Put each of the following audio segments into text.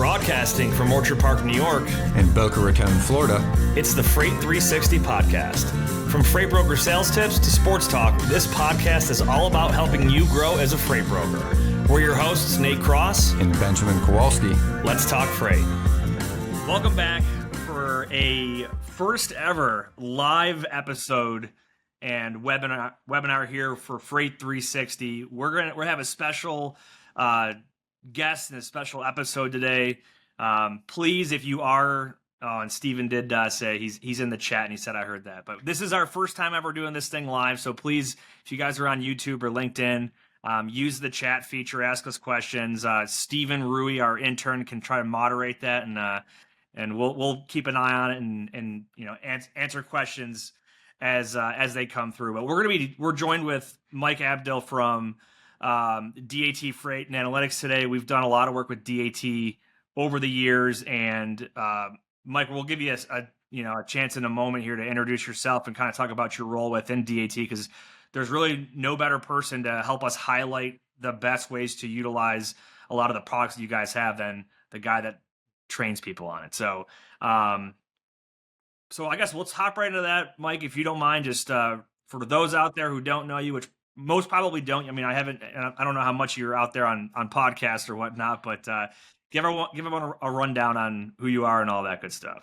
Broadcasting from Orchard Park, New York, and Boca Raton, Florida, it's the Freight 360 podcast. From freight broker sales tips to sports talk, this podcast is all about helping you grow as a freight broker. We're your hosts, Nate Cross and Benjamin Kowalski. Let's talk freight. Welcome back for a first ever live episode and webinar here for Freight 360. We're have a special guest and a special episode today. Please, if you are, and Steven did say he's in the chat and he said I heard that, but this is our first time ever doing this thing live. So please, if you guys are on YouTube or LinkedIn, use the chat feature, ask us questions. Steven Rui, our intern, can try to moderate that, and we'll keep an eye on it and answer questions as they come through. But we're joined with Mike Abdel from DAT Freight and Analytics today. We've done a lot of work with DAT over the years, and Mike, we'll give you a chance in a moment here to introduce yourself and kind of talk about your role within DAT, because there's really no better person to help us highlight the best ways to utilize a lot of the products that you guys have than the guy that trains people on it. So I guess let's hop right into that, Mike, if you don't mind. Just for those out there who don't know you, which most probably don't. I mean, I don't know how much you're out there on podcasts or whatnot, but give everyone a rundown on who you are and all that good stuff.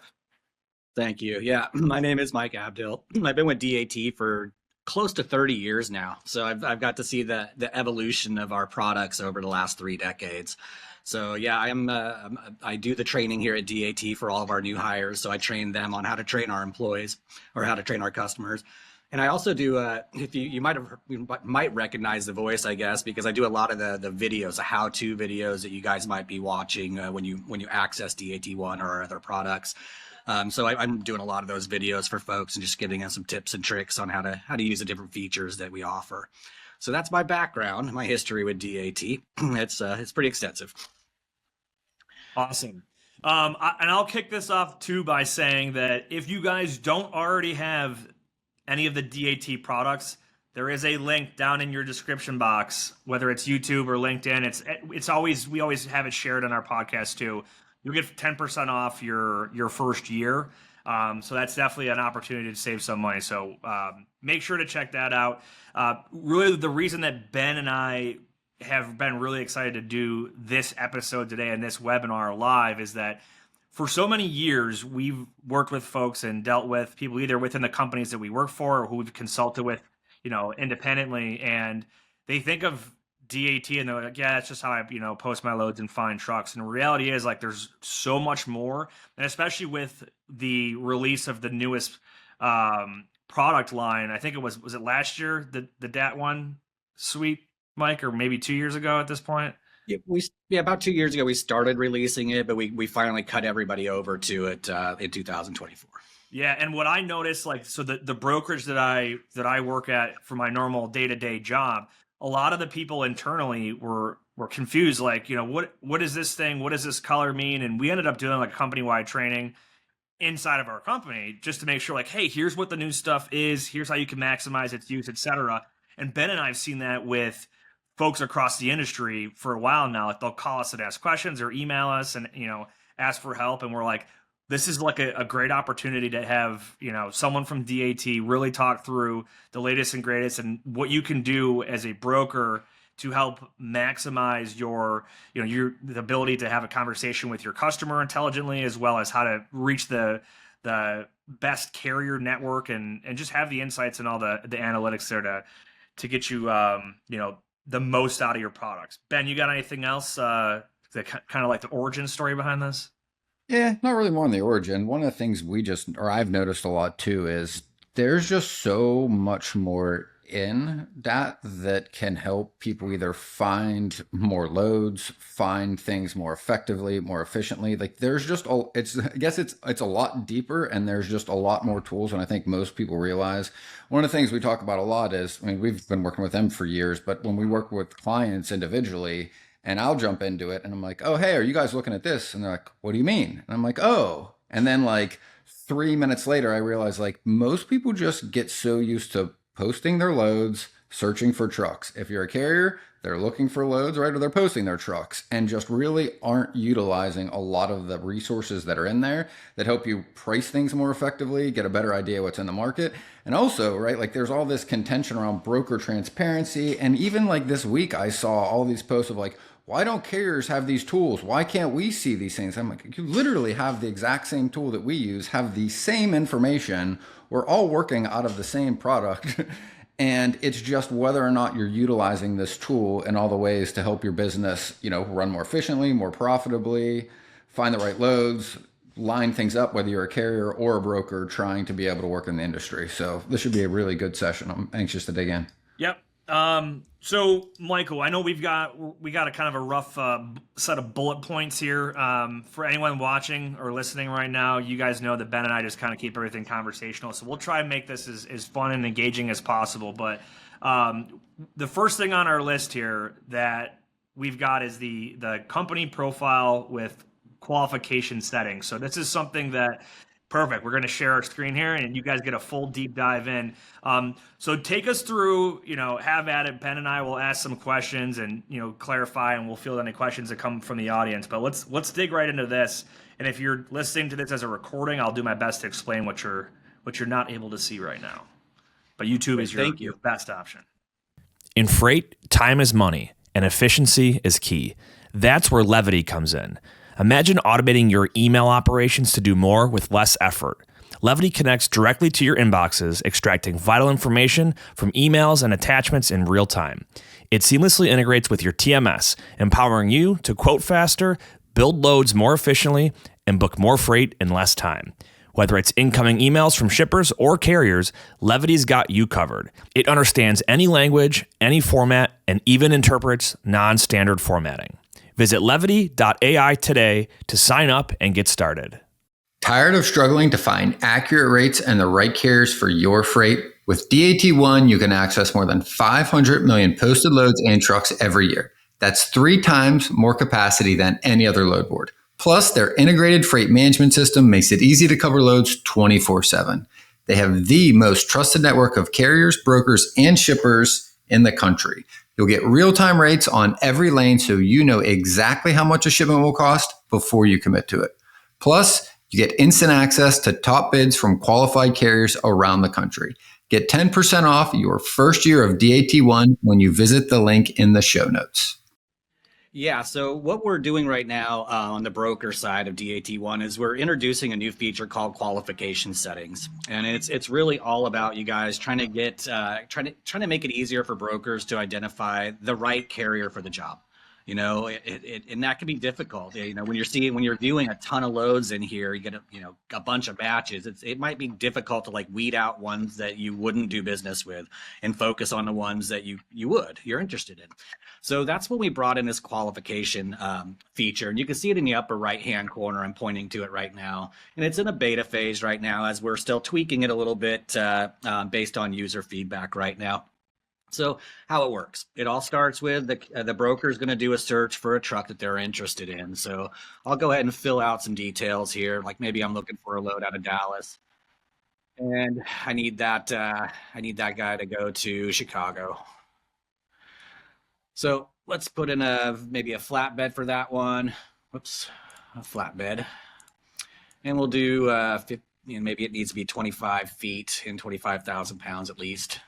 Thank you. Yeah, my name is Mike Abdel. I've been with DAT for close to 30 years now. So I've got to see the evolution of our products over the last 3 decades. So yeah, I do the training here at DAT for all of our new hires. So I train them on how to train our employees or how to train our customers. And I also do, if you might recognize the voice, I guess, because I do a lot of the videos, the how-to videos that you guys might be watching when you access DAT1 or our other products. So I'm doing a lot of those videos for folks and just giving them some tips and tricks on how to use the different features that we offer. So that's my background, my history with DAT. It's pretty extensive. Awesome. And I'll kick this off too by saying that if you guys don't already have any of the DAT products, there is a link down in your description box, whether it's YouTube or LinkedIn. We always have it shared on our podcast too. You'll get 10% off your first year. So that's definitely an opportunity to save some money. So make sure to check that out. Really, the reason that Ben and I have been really excited to do this episode today and this webinar live is that for so many years, we've worked with folks and dealt with people either within the companies that we work for or who we've consulted with, independently. And they think of DAT and they're like, yeah, that's just how I, post my loads and find trucks. And the reality is, like, there's so much more. And especially with the release of the newest product line, I think was it last year, the DAT1 suite, Mike, or maybe 2 years ago at this point? Yeah, about 2 years ago we started releasing it, but we finally cut everybody over to it in 2024. Yeah, and what I noticed, the brokerage that I work at for my normal day-to-day job, a lot of the people internally were confused, what is this thing? What does this color mean? And we ended up doing like company-wide training inside of our company just to make sure, hey, here's what the new stuff is. Here's how you can maximize its use, etc. And Ben and I have seen that with folks across the industry for a while now. They'll call us and ask questions or email us and, ask for help. And we're like, this is like a great opportunity to have, someone from DAT really talk through the latest and greatest and what you can do as a broker to help maximize the ability to have a conversation with your customer intelligently, as well as how to reach the best carrier network and just have the insights and all the analytics there to get you, the most out of your products. Ben, you got anything else that kind of like the origin story behind this? Yeah, not really more on the origin. One of the things I've noticed a lot too is there's just so much more in that can help people either find more loads, find things more effectively, more efficiently. Like there's just I guess it's a lot deeper, and there's just a lot more tools. And I think most people realize one of the things we talk about a lot is, we've been working with them for years, but when we work with clients individually, and I'll jump into it and I'm like, oh, hey, are you guys looking at this? And they're like, what do you mean? And I'm like, oh, and then 3 minutes later, I realized most people just get so used to posting their loads, searching for trucks. If you're a carrier, they're looking for loads, right? Or they're posting their trucks and just really aren't utilizing a lot of the resources that are in there that help you price things more effectively, get a better idea what's in the market. And also, right, like there's all this contention around broker transparency. And even like this week, I saw all these posts of like, why don't carriers have these tools? Why can't we see these things? I'm like, you literally have the exact same tool that we use, have the same information. We're all working out of the same product. And it's just whether or not you're utilizing this tool in all the ways to help your business, run more efficiently, more profitably, find the right loads, line things up, whether you're a carrier or a broker trying to be able to work in the industry. So this should be a really good session. I'm anxious to dig in. Yep. So Michael, I know we got a kind of a rough set of bullet points here. For anyone watching or listening right now, you guys know that Ben and I just kind of keep everything conversational. So we'll try and make this as fun and engaging as possible. But the first thing on our list here that we've got is the company profile with qualification settings. So this is something that perfect. We're going to share our screen here and you guys get a full deep dive in. So take us through, have at it. Ben and I will ask some questions and, clarify, and we'll field any questions that come from the audience. But let's dig right into this. And if you're listening to this as a recording, I'll do my best to explain what you're not able to see right now. But YouTube is your best option. In freight, time is money and efficiency is key. That's where Levity comes in. Imagine automating your email operations to do more with less effort. Levity connects directly to your inboxes, extracting vital information from emails and attachments in real time. It seamlessly integrates with your TMS, empowering you to quote faster, build loads more efficiently, and book more freight in less time. Whether it's incoming emails from shippers or carriers, Levity's got you covered. It understands any language, any format, and even interprets non-standard formatting. Visit levity.ai today to sign up and get started. Tired of struggling to find accurate rates and the right carriers for your freight? With DAT1, you can access more than 500 million posted loads and trucks every year. That's 3 times more capacity than any other load board. Plus, their integrated freight management system makes it easy to cover loads 24/7. They have the most trusted network of carriers, brokers, and shippers in the country. You'll get real-time rates on every lane so you know exactly how much a shipment will cost before you commit to it. Plus, you get instant access to top bids from qualified carriers around the country. Get 10% off your first year of DAT1 when you visit the link in the show notes. Yeah, so what we're doing right now on the broker side of DAT1 is we're introducing a new feature called Qualification Settings, and it's really all about you guys trying to get trying to make it easier for brokers to identify the right carrier for the job. And that can be difficult. When you're viewing a ton of loads in here, you get a bunch of batches. It might be difficult to weed out ones that you wouldn't do business with and focus on the ones that you're interested in. So that's when we brought in this qualification feature, and you can see it in the upper right hand corner. I'm pointing to it right now, and it's in a beta phase right now as we're still tweaking it a little bit based on user feedback right now. So how it works, it all starts with the broker is going to do a search for a truck that they're interested in. So I'll go ahead and fill out some details here. Like maybe I'm looking for a load out of Dallas, and I need that guy to go to Chicago. So let's put in maybe a flatbed for that one. Whoops, a flatbed, and we'll do maybe it needs to be 25 feet and 25,000 pounds at least.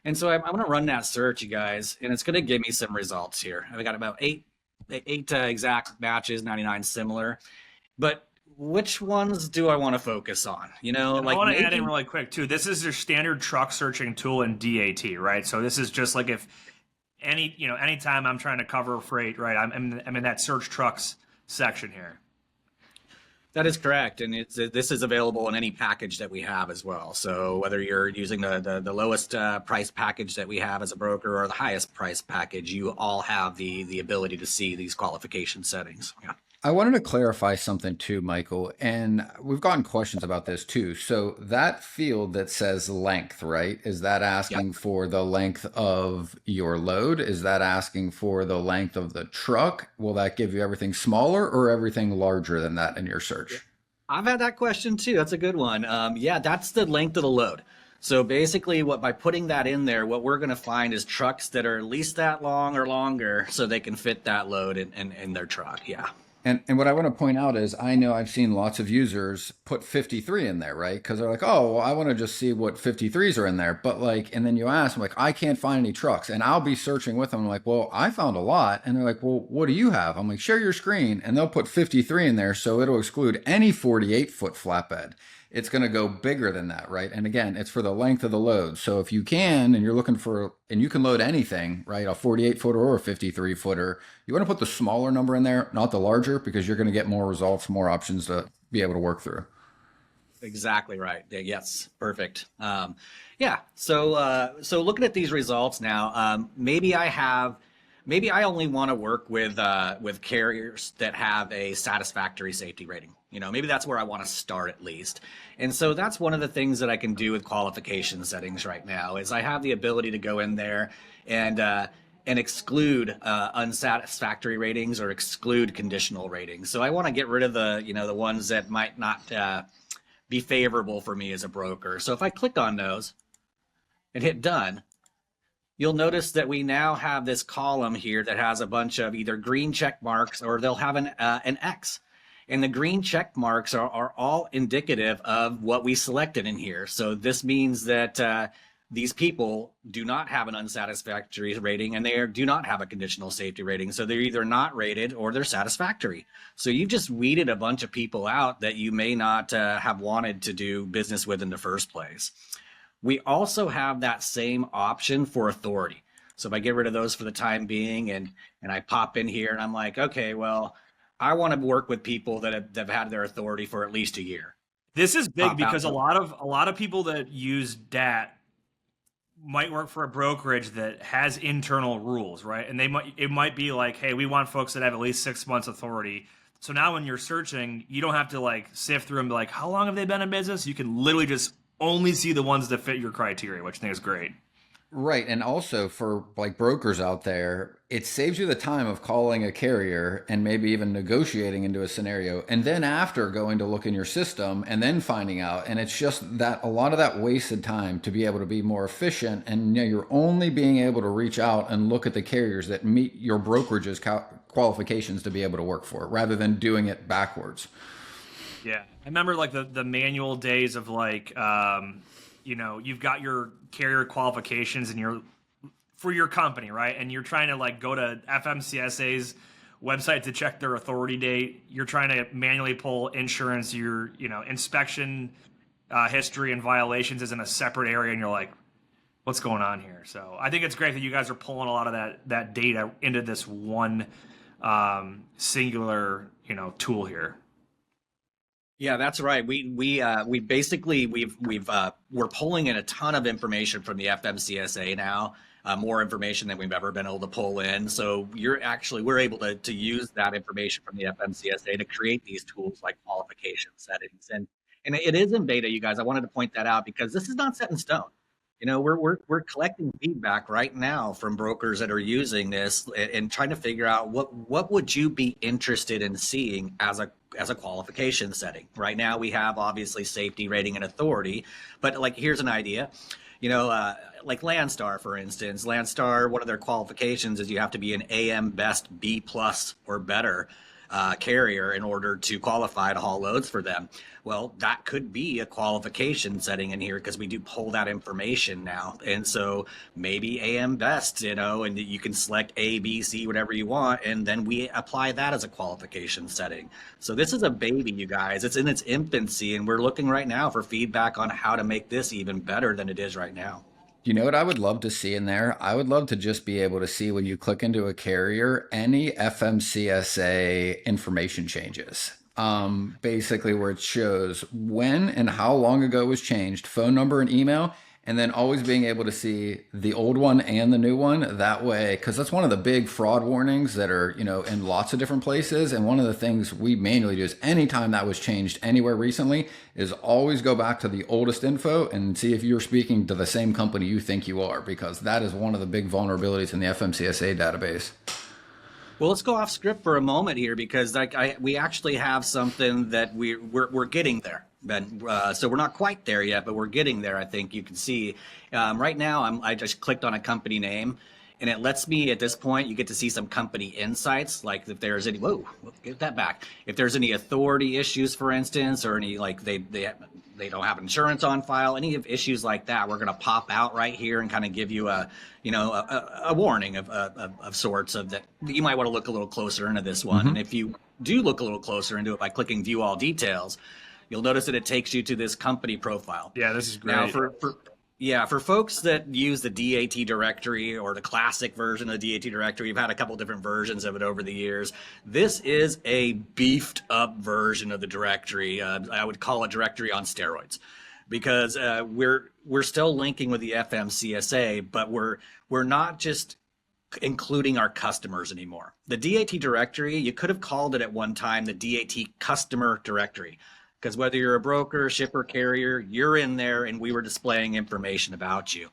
And so I'm going to run that search, you guys, and it's going to give me some results here. I've got about eight exact matches, 99 similar. But which ones do I want to focus on? I want to add in really quick too. This is your standard truck searching tool in DAT, right? So this is just like if anytime I'm trying to cover freight, right? I'm in that search trucks section here. That is correct, and this is available in any package that we have as well. So whether you're using the lowest price package that we have as a broker or the highest price package, you all have the ability to see these qualification settings. Yeah. I wanted to clarify something too, Michael, and we've gotten questions about this too. So that field that says length, right? Is that asking for the length of your load? Is that asking for the length of the truck? Will that give you everything smaller or everything larger than that in your search? I've had that question too. That's a good one. That's the length of the load. So basically by putting that in there, what we're going to find is trucks that are at least that long or longer so they can fit that load in their truck. Yeah. And what I want to point out is I know I've seen lots of users put 53 in there, right? Because they're like, oh, well, I want to just see what 53s are in there. But like, and then you ask, I'm like, I can't find any trucks. And I'll be searching with them. I'm like, well, I found a lot. And they're like, well, what do you have? I'm like, share your screen. And they'll put 53 in there. So it'll exclude any 48-foot flatbed. It's going to go bigger than that, right? And again, it's for the length of the load. So if you can, and you're looking for, and you can load anything, right? A 48-footer or a 53-footer, you want to put the smaller number in there, not the larger, because you're going to get more results, more options to be able to work through. Exactly right. Yes, perfect. Yeah. So looking at these results now, maybe I only want to work with carriers that have a satisfactory safety rating. Maybe that's where I want to start at least. And so that's one of the things that I can do with qualification settings right now is I have the ability to go in there and exclude unsatisfactory ratings or exclude conditional ratings. So I want to get rid of the ones that might not be favorable for me as a broker. So if I click on those and hit done, you'll notice that we now have this column here that has a bunch of either green check marks or they'll have an X. And the green check marks are all indicative of what we selected in here. So this means that these people do not have an unsatisfactory rating and they do not have a conditional safety rating. So they're either not rated or they're satisfactory. So you've just weeded a bunch of people out that you may not have wanted to do business with in the first place. We also have that same option for authority. So if I get rid of those for the time being and I pop in here and I'm like, okay, well, I want to work with people that have had their authority for at least a year. This is big because a lot of people that use DAT might work for a brokerage that has internal rules, right? And it might be like, hey, we want folks that have at least 6 months authority. So now when you're searching, you don't have to like sift through and be like, how long have they been in business? You can literally just only see the ones that fit your criteria, which I think is great. Right. And also for like brokers out there, it saves you the time of calling a carrier and maybe even negotiating into a scenario. And then after going to look in your system and then finding out. And it's just that a lot of that wasted time to be able to be more efficient. And you're only being able to reach out and look at the carriers that meet your brokerage's qualifications to be able to work for rather than doing it backwards. Yeah. I remember like the manual days of like, you've got your carrier qualifications and you're for your company, right? And you're trying to like go to FMCSA's website to check their authority date. You're trying to manually pull insurance, your inspection history and violations is in a separate area, and you're like, what's going on here? So I think it's great that you guys are pulling a lot of that data into this one singular tool here. Yeah, that's right. We basically we're pulling in a ton of information from the FMCSA now, more information than we've ever been able to pull in. So we're able to use that information from the FMCSA to create these tools like qualification settings. And it is in beta, you guys. I wanted to point that out because this is not set in stone. We're collecting feedback right now from brokers that are using this and trying to figure out what would you be interested in seeing as a qualification setting. Right now we have obviously safety rating and authority, but like here's an idea. Like Landstar, for instance. Landstar, one of their qualifications is you have to be an AM Best B+ or better carrier in order to qualify to haul loads for them. Well, that could be a qualification setting in here because we do pull that information now. And so maybe AM Best, and you can select A, B, C, whatever you want, and then we apply that as a qualification setting. So this is a baby, you guys. It's in its infancy, and we're looking right now for feedback on how to make this even better than it is right now. You know what I would love to see in there? I would love to just be able to see when you click into a carrier, any FMCSA information changes. Basically where it shows when and how long ago it was changed, phone number and email, and then always being able to see the old one and the new one that way. Cause that's one of the big fraud warnings that are, in lots of different places. And one of the things we manually do is anytime that was changed anywhere recently is always go back to the oldest info and see if you're speaking to the same company you think you are, because that is one of the big vulnerabilities in the FMCSA database. Well, let's go off script for a moment here because we actually have something that we're getting there, Ben. So we're not quite there yet, but we're getting there. I think you can see right now. I just clicked on a company name, and it lets me at this point. You get to see some company insights, like if there's any. Whoa, get that back. If there's any authority issues, for instance, or any like they don't have insurance on file, any of issues like that, we're going to pop out right here and kind of give you a warning of sorts of that you might want to look a little closer into this one. And if you do look a little closer into it by clicking view all details, you'll notice that it takes you to this company profile. Yeah, this is great. Now for folks that use the DAT directory or the classic version of the DAT directory, we've had a couple different versions of it over the years. This is a beefed up version of the directory. I would call it directory on steroids, because we're still linking with the FMCSA, but we're not just including our customers anymore. The DAT directory, you could have called it at one time the DAT customer directory, because whether you're a broker, shipper, carrier, you're in there and we were displaying information about you.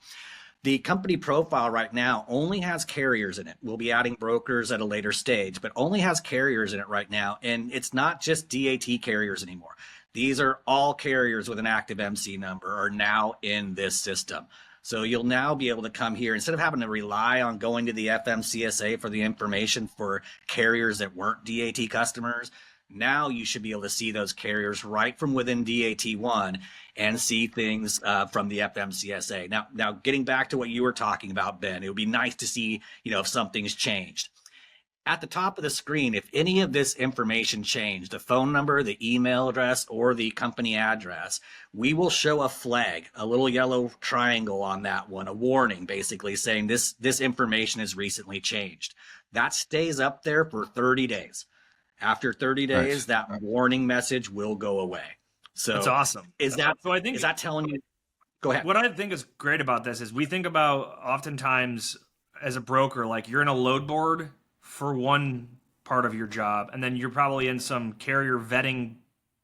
The company profile right now only has carriers in it. We'll be adding brokers at a later stage, but only has carriers in it right now. And it's not just DAT carriers anymore. These are all carriers with an active MC number are now in this system. So you'll now be able to come here instead of having to rely on going to the FMCSA for the information for carriers that weren't DAT customers. Now you should be able to see those carriers right from within DAT1 and see things from the FMCSA. Now, getting back to what you were talking about, Ben, it would be nice to see, if something's changed. At the top of the screen, if any of this information changed, the phone number, the email address, or the company address, we will show a flag, a little yellow triangle on that one, a warning basically saying this information has recently changed. That stays up there for 30 days. After 30 days, that warning message will go away. So that's awesome. Is that telling you? Go ahead. What I think is great about this is we think about oftentimes as a broker, like you're in a load board for one part of your job, and then you're probably in some carrier vetting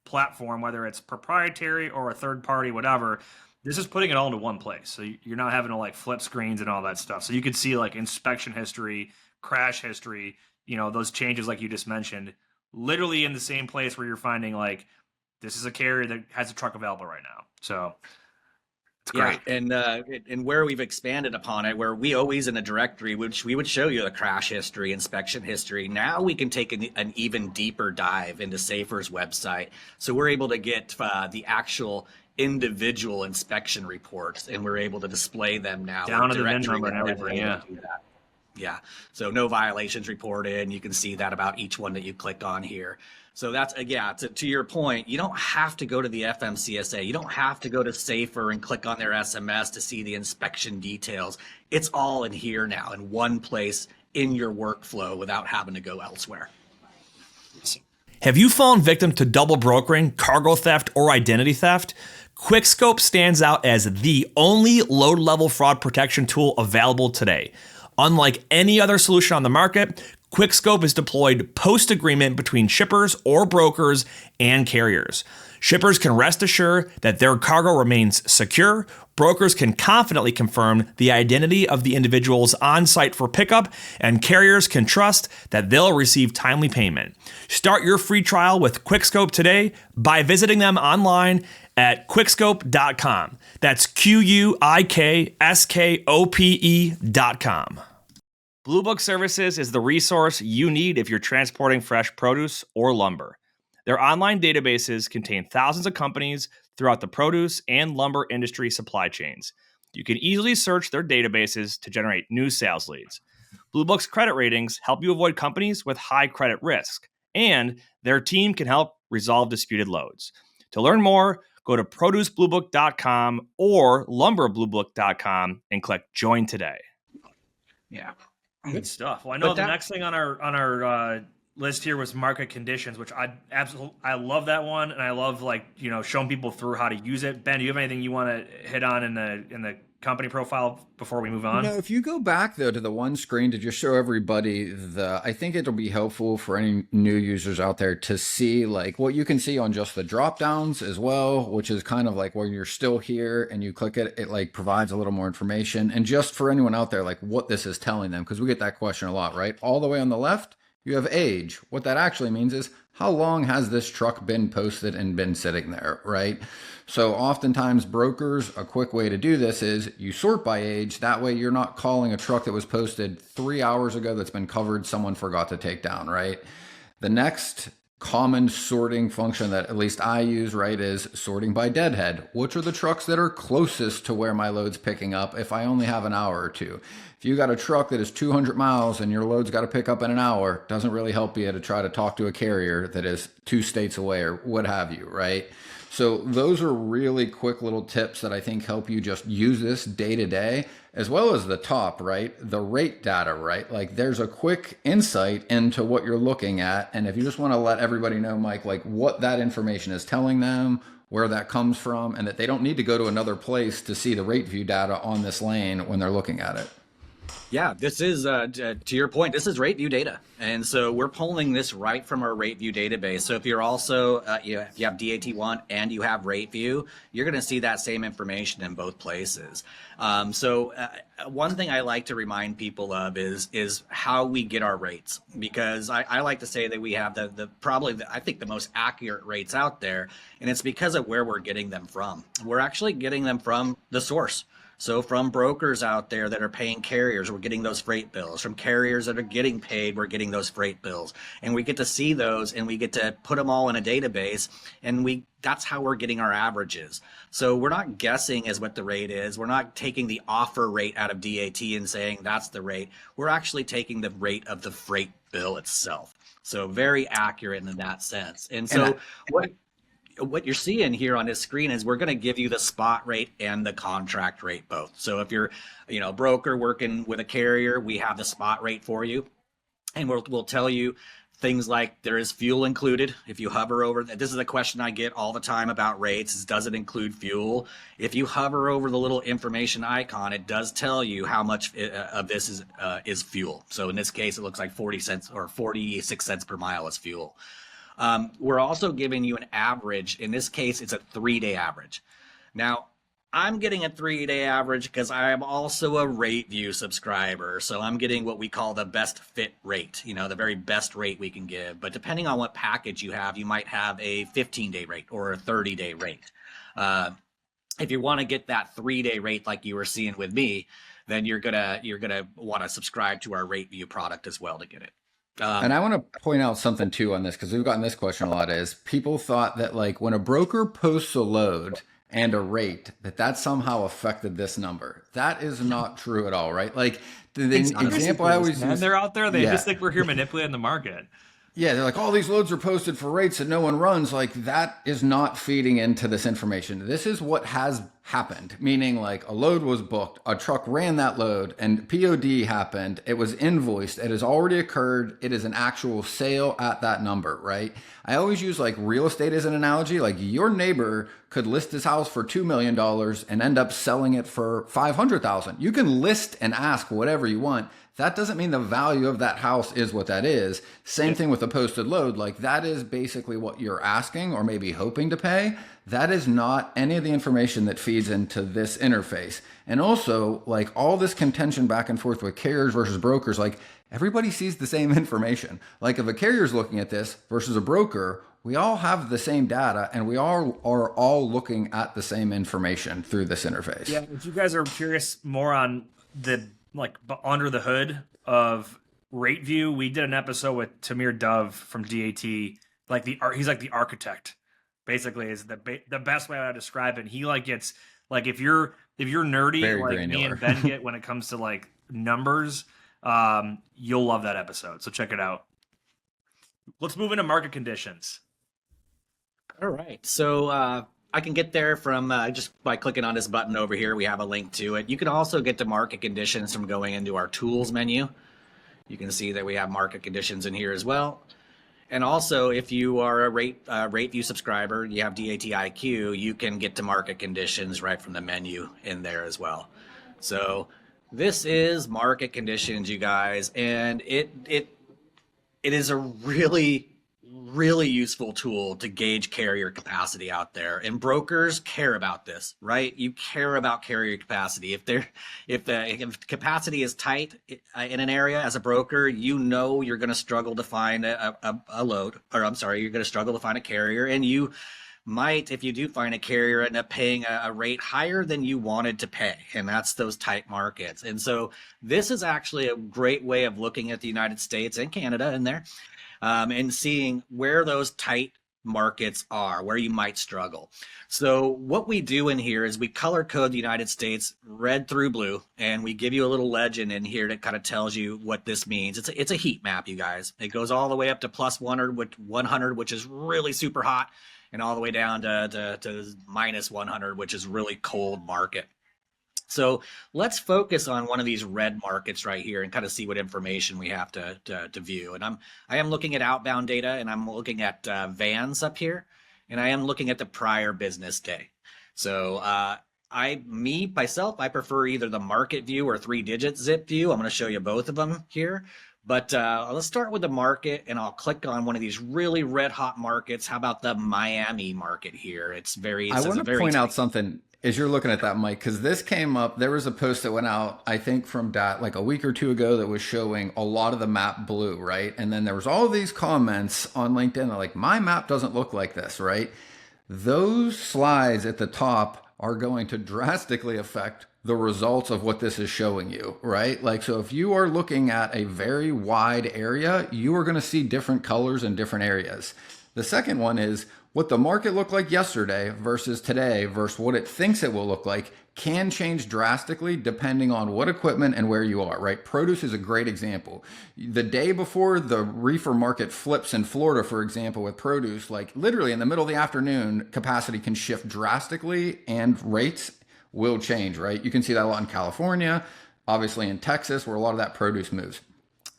platform, whether it's proprietary or a third party, whatever. This is putting it all into one place. So you're not having to like flip screens and all that stuff. So you could see like inspection history, crash history, those changes like you just mentioned, literally in the same place where you're finding like, this is a carrier that has a truck available right now. So it's great. Yeah, and where we've expanded upon it, where we always in a directory, which we would show you the crash history, inspection history. Now we can take an even deeper dive into Safer's website. So we're able to get the actual individual inspection reports, and we're able to display them now. Down to the VIN number and everything, yeah. Yeah, so no violations reported, and you can see that about each one that you clicked on here. So that's, to your point, you don't have to go to the FMCSA. You don't have to go to Safer and click on their SMS to see the inspection details. It's all in here now in one place in your workflow without having to go elsewhere. Have you fallen victim to double brokering, cargo theft, or identity theft? QuickScope stands out as the only load-level fraud protection tool available today. Unlike any other solution on the market, QuickScope is deployed post-agreement between shippers or brokers and carriers. Shippers can rest assured that their cargo remains secure. Brokers can confidently confirm the identity of the individuals on site for pickup, and carriers can trust that they'll receive timely payment. Start your free trial with QuickScope today by visiting them online at quickscope.com. That's QUIKSKOPE.com. Blue Book Services is the resource you need if you're transporting fresh produce or lumber. Their online databases contain thousands of companies throughout the produce and lumber industry supply chains. You can easily search their databases to generate new sales leads. Blue Book's credit ratings help you avoid companies with high credit risk, and their team can help resolve disputed loads. To learn more, go to producebluebook.com or lumberbluebook.com and click Join Today. Yeah. Good stuff. Well, I know the next thing on our list here was market conditions, which I love that one, and I love showing people through how to use it. Ben, do you have anything you want to hit on in the company profile before we move on? No, if you go back though to the one screen to just show everybody I think it'll be helpful for any new users out there to see like what you can see on just the drop downs as well, which is kind of like where you're still here and you click it, it like provides a little more information. And just for anyone out there, like what this is telling them, because we get that question a lot, right? All the way on the left You have age. What that actually means is how long has this truck been posted and been sitting there, right? So oftentimes brokers, a quick way to do this is you sort by age. That way you're not calling a truck that was posted 3 hours ago that's been covered, someone forgot to take down, right? The next common sorting function that at least I use, right, is sorting by deadhead. Which are the trucks that are closest to where my load's picking up if I only have an hour or two? If you got a truck that is 200 miles and your load's got to pick up in an hour, doesn't really help you to try to talk to a carrier that is 2 states away or what have you, right? So those are really quick little tips that I think help you just use this day to day, as well as the top, right? The rate data, right? Like there's a quick insight into what you're looking at. And if you just want to let everybody know, Mike, like what that information is telling them, where that comes from, and that they don't need to go to another place to see the rate view data on this lane when they're looking at it. Yeah, this is, to your point, this is rate view data. And so we're pulling this right from our rate view database. So if you're also, if you have DAT1 and you have rate view, you're going to see that same information in both places. One thing I like to remind people of is how we get our rates, because I like to say that we have I think the most accurate rates out there, and it's because of where we're getting them from. We're actually getting them from the source. So from brokers out there that are paying carriers, we're getting those freight bills. From carriers that are getting paid, we're getting those freight bills. And we get to see those and we get to put them all in a database, and that's how we're getting our averages. So we're not guessing as what the rate is. We're not taking the offer rate out of DAT and saying that's the rate. We're actually taking the rate of the freight bill itself. So very accurate in that sense. And so what you're seeing here on this screen is we're going to give you the spot rate and the contract rate both. So if you're, a broker working with a carrier, we have the spot rate for you, and we'll tell you things like there is fuel included. If you hover over, this is a question I get all the time about rates, is does it include fuel? If you hover over the little information icon, it does tell you how much of this is fuel. So in this case, it looks like 40 cents or 46 cents per mile is fuel. We're also giving you an average. In this case, it's a 3-day average. Now, I'm getting a 3-day average because I am also a rate view subscriber. So I'm getting what we call the best fit rate, the very best rate we can give. But depending on what package you have, you might have a 15-day rate or a 30-day rate. If you want to get that 3-day rate like you were seeing with me, then you're gonna want to subscribe to our rate view product as well to get it. And I want to point out something too on this, because we've gotten this question a lot, is people thought that like when a broker posts a load and a rate, that somehow affected this number. That is not true at all, right? Like the example I always use, they're out there, they just think we're here manipulating the market. Yeah, they're like, all these loads are posted for rates that no one runs. Like that is not feeding into this information. This is what has happened, meaning like a load was booked, a truck ran that load, and POD happened. It was invoiced. It has already occurred. It is an actual sale at that number, right? I always use like real estate as an analogy. Like your neighbor could list his house for $2 million and end up selling it for $500,000. You can list and ask whatever you want. That doesn't mean the value of that house is what that is. Same thing with the posted load. Like that is basically what you're asking or maybe hoping to pay. That is not any of the information that feeds into this interface. And also like all this contention back and forth with carriers versus brokers, like everybody sees the same information. Like if a carrier is looking at this versus a broker, we all have the same data and we all are all looking at the same information through this interface. Yeah, if you guys are curious more on the under the hood of rate view, we did an episode with Tamir Dove from DAT. He's like the architect, basically, is the best way I would describe it. And he gets if you're nerdy Very like granular. me and Ben get when it comes to like numbers, you'll love that episode. So check it out. Let's move into market conditions. All right. So I can get there from just by clicking on this button over here. We have a link to it. You can also get to market conditions from going into our tools menu. You can see that we have market conditions in here as well. And also, if you are a rate view subscriber, you have DAT IQ, you can get to market conditions right from the menu in there as well. So this is market conditions, you guys, and it is a really really useful tool to gauge carrier capacity out there. And brokers care about this, right? You care about carrier capacity. If capacity is tight in an area as a broker, you know you're going to struggle to find a load, or I'm sorry, you're going to struggle to find a carrier, and you might, if you do find a carrier, end up paying a rate higher than you wanted to pay. And that's those tight markets. And so this is actually a great way of looking at the United States and Canada in there, and seeing where those tight markets are, where you might struggle. So what we do in here is we color code the United States red through blue, and we give you a little legend in here that kind of tells you what this means. It's a heat map, you guys. It goes all the way up to plus 100, which is really super hot, and all the way down to minus 100, which is really cold market. So let's focus on one of these red markets right here and kind of see what information we have to view. And I am looking at outbound data, and I'm looking at vans up here, and I am looking at the prior business day. So myself, I prefer either the market view or 3-digit zip view. I'm going to show you both of them here. But let's start with the market, and I'll click on one of these really red hot markets. How about the Miami market here? It's very. I want to point out something as you're looking at that, Mike, because this came up. There was a post that went out, I think, from DAT like a week or two ago that was showing a lot of the map blue, right? And then there was all of these comments on LinkedIn that like, my map doesn't look like this, right? Those slides at the top are going to drastically affect the results of what this is showing you, right? Like, so if you are looking at a very wide area, you are going to see different colors in different areas. The second one is what the market looked like yesterday versus today versus what it thinks it will look like can change drastically depending on what equipment and where you are, right? Produce is a great example. The day before the reefer market flips in Florida, for example, with produce, like literally in the middle of the afternoon, capacity can shift drastically and rates will change, right? You can see that a lot in California, obviously in Texas, where a lot of that produce moves.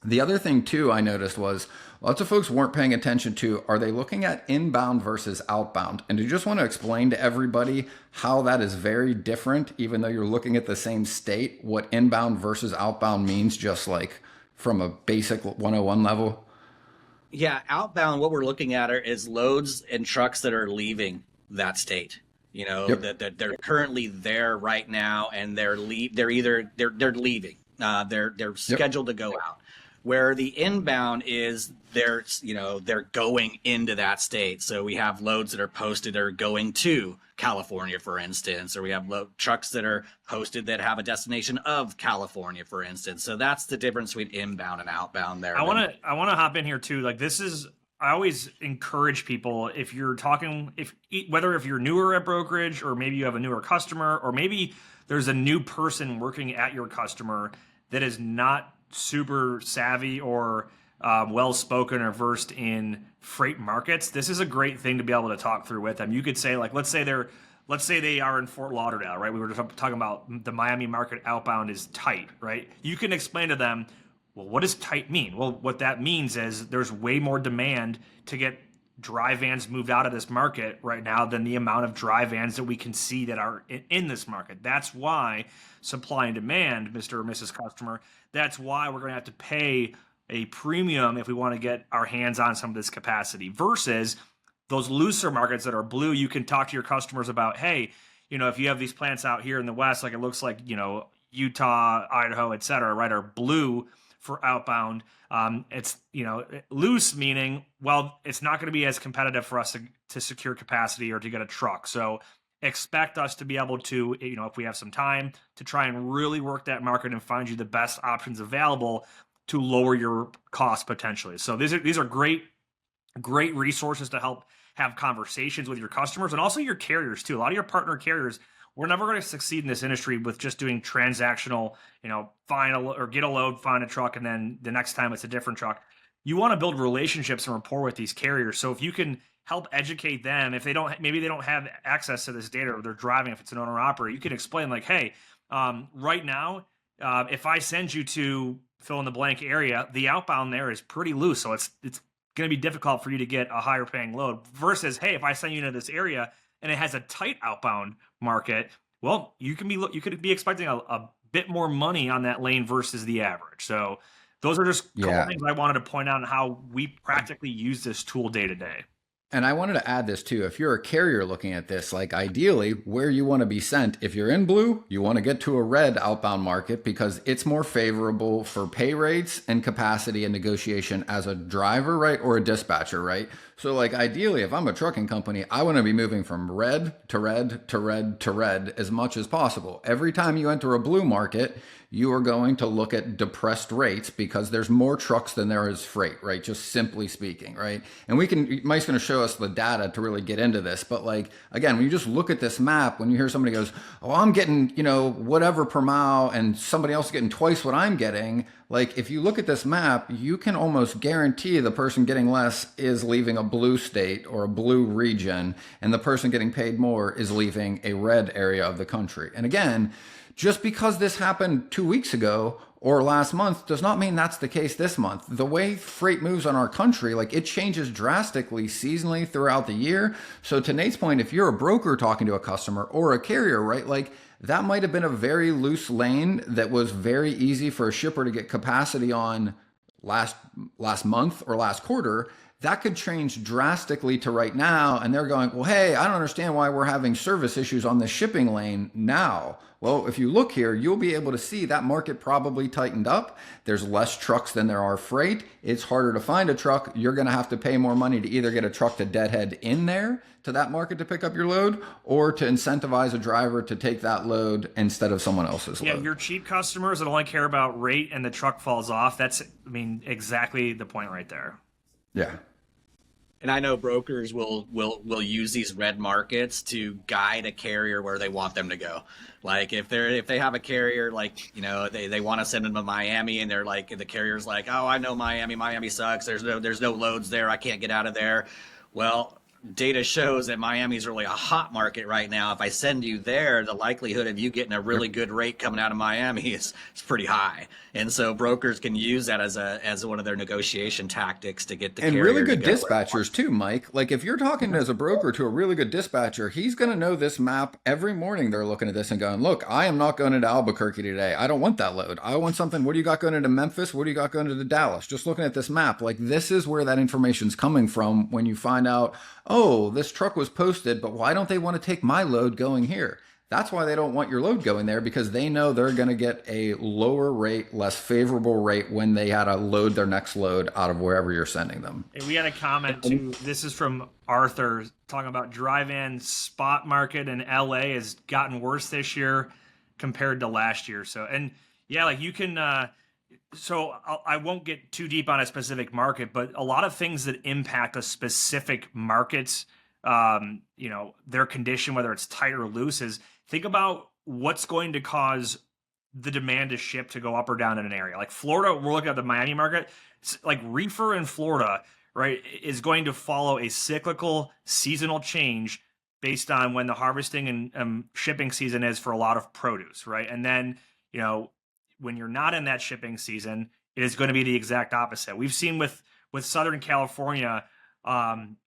The other thing too I noticed was lots of folks weren't paying attention to, are they looking at inbound versus outbound? And do you just want to explain to everybody how that is very different, even though you're looking at the same state, what inbound versus outbound means, just like from a basic 101 level? Yeah, outbound, what we're looking at is loads and trucks that are leaving that state. You know, Yep. that they're currently there right now, and they're leaving. They're scheduled to go out. Where the inbound is, they're going into that state. So we have loads that are posted that are going to California, for instance, or we have trucks that are posted that have a destination of California, for instance. So that's the difference between inbound and outbound there. I want to hop in here too. Like, this is, I always encourage people, if you're talking, whether if you're newer at brokerage, or maybe you have a newer customer, or maybe there's a new person working at your customer that is not super savvy or well-spoken or versed in freight markets, this is a great thing to be able to talk through with them. You could say, like, let's say they are in Fort Lauderdale, right? We were just talking about the Miami market outbound is tight, right? You can explain to them, well, what does tight mean? Well, what that means is there's way more demand to get dry vans moved out of this market right now than the amount of dry vans that we can see that are in this market. That's why supply and demand, Mr. or Mrs. Customer, that's why we're going to have to pay a premium if we want to get our hands on some of this capacity, versus those looser markets that are blue. You can talk to your customers about, hey, if you have these plants out here in the West, like it looks like, Utah, Idaho, et cetera, right, are blue for outbound. It's, loose, meaning, well, it's not going to be as competitive for us to secure capacity or to get a truck. So expect us to be able to, if we have some time, to try and really work that market and find you the best options available to lower your cost potentially. So these are great resources to help have conversations with your customers and also your carriers too. A lot of your partner carriers, we're never going to succeed in this industry with just doing transactional, get a load, find a truck, and then the next time it's a different truck. You want to build relationships and rapport with these carriers. So if you can help educate them, if maybe they don't have access to this data, or they're driving, if it's an owner operator, you can explain like, hey, right now, if I send you to fill in the blank area, the outbound there is pretty loose. So it's going to be difficult for you to get a higher paying load, versus, hey, if I send you into this area and it has a tight outbound market, well, you could be expecting a bit more money on that lane versus the average. So those are just a couple Yeah. things I wanted to point out on how we practically use this tool day to day. And I wanted to add this too. If you're a carrier looking at this, like ideally where you want to be sent, if you're in blue, you want to get to a red outbound market because it's more favorable for pay rates and capacity and negotiation as a driver, right? Or a dispatcher, right? So like ideally, if I'm a trucking company, I want to be moving from red to red to red to red as much as possible. Every time you enter a blue market, you are going to look at depressed rates because there's more trucks than there is freight, right? Just simply speaking, right? And Mike's going to show us the data to really get into this. But like, again, when you just look at this map, when you hear somebody goes, oh, I'm getting, whatever per mile and somebody else getting twice what I'm getting. Like if you look at this map, you can almost guarantee the person getting less is leaving a blue state or a blue region, and the person getting paid more is leaving a red area of the country. And again, just because this happened 2 weeks ago or last month does not mean that's the case this month. The way freight moves on our country, like it changes drastically seasonally throughout the year. So to Nate's point, if you're a broker talking to a customer or a carrier, right, like that might have been a very loose lane that was very easy for a shipper to get capacity on last month or last quarter. That could change drastically to right now. And they're going, well, hey, I don't understand why we're having service issues on this shipping lane now. Well, if you look here, you'll be able to see that market probably tightened up. There's less trucks than there are freight. It's harder to find a truck. You're going to have to pay more money to either get a truck to deadhead in there to that market to pick up your load or to incentivize a driver to take that load instead of someone else's load. Yeah, your cheap customers that only care about rate and the truck falls off. That's, exactly the point right there. Yeah. And I know brokers will use these red markets to guide a carrier where they want them to go. Like if they have a carrier like they want to send them to Miami and they're like the carrier's like, oh, I know Miami sucks. There's no loads there. I can't get out of there. Well, data shows that Miami's really a hot market right now. If I send you there, the likelihood of you getting a really good rate coming out of Miami is pretty high. And so brokers can use that as one of their negotiation tactics to get the and carrier really good to go dispatchers too, Mike. Like if you're talking as a broker to a really good dispatcher, he's going to know this map every morning. They're looking at this and going, look, I am not going into Albuquerque today. I don't want that load. I want something. What do you got going into Memphis? What do you got going into Dallas? Just looking at this map, like this is where that information's coming from when you find out, oh, this truck was posted, but why don't they want to take my load going here? That's why they don't want your load going there, because they know they're going to get a lower rate, less favorable rate when they had to load their next load out of wherever you're sending them. And we had a comment too. This is from Arthur talking about drive-in spot market in LA has gotten worse this year compared to last year. So, and yeah, like you can, so I won't get too deep on a specific market, but a lot of things that impact a specific market's, their condition, whether it's tight or loose, is think about what's going to cause the demand to ship to go up or down in an area. Like Florida, we're looking at the Miami market. It's like reefer in Florida, right, is going to follow a cyclical seasonal change based on when the harvesting and shipping season is for a lot of produce, right? And then, when you're not in that shipping season, it is going to be the exact opposite. We've seen with Southern California,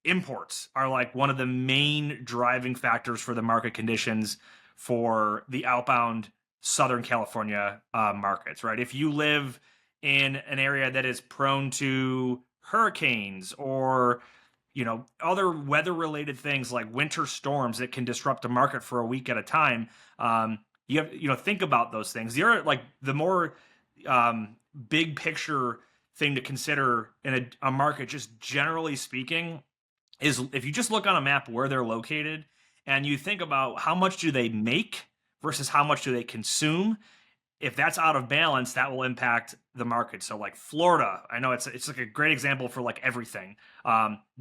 imports are like one of the main driving factors for the market conditions for the outbound Southern California markets, right? If you live in an area that is prone to hurricanes or other weather related things like winter storms that can disrupt the market for a week at a time, you have think about those things. The other, like the more big picture thing to consider in a market, just generally speaking, is if you just look on a map where they're located and you think about how much do they make versus how much do they consume. If that's out of balance, that will impact the market. So like Florida, I know it's like a great example for like everything.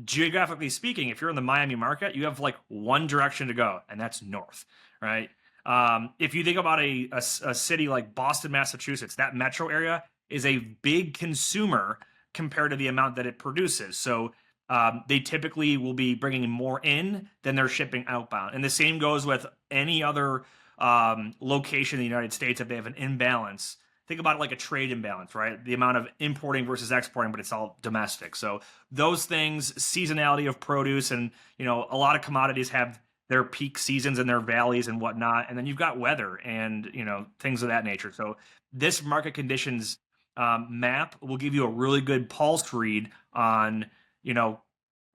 Geographically speaking, if you're in the Miami market, you have like one direction to go, and that's north, right? If you think about a city like Boston, Massachusetts, that metro area is a big consumer compared to the amount that it produces. So they typically will be bringing more in than they're shipping outbound. And the same goes with any other location in the United States. If they have an imbalance, think about it like a trade imbalance, right? The amount of importing versus exporting, but it's all domestic. So those things, seasonality of produce, and a lot of commodities have their peak seasons and their valleys and whatnot. And then you've got weather and things of that nature. So this market conditions map will give you a really good pulse read on,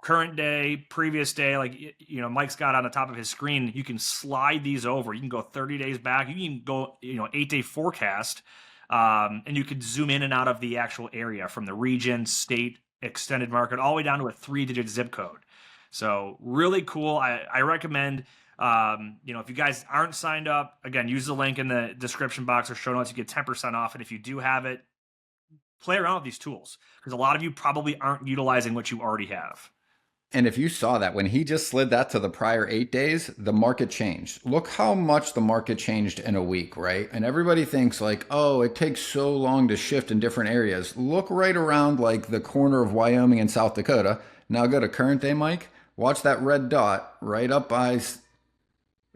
current day, previous day. Like, Mike's got on the top of his screen, you can slide these over. You can go 30 days back. You can go, 8-day forecast, and you could zoom in and out of the actual area from the region, state, extended market, all the way down to a 3-digit zip code. So really cool. I recommend, if you guys aren't signed up, again, use the link in the description box or show notes. You get 10% off. And if you do have it, play around with these tools, because a lot of you probably aren't utilizing what you already have. And if you saw that when he just slid that to the prior 8 days, the market changed. Look how much the market changed in a week, right? And everybody thinks like, oh, it takes so long to shift in different areas. Look right around like the corner of Wyoming and South Dakota. Now go to current day, Mike. Watch that red dot right up by,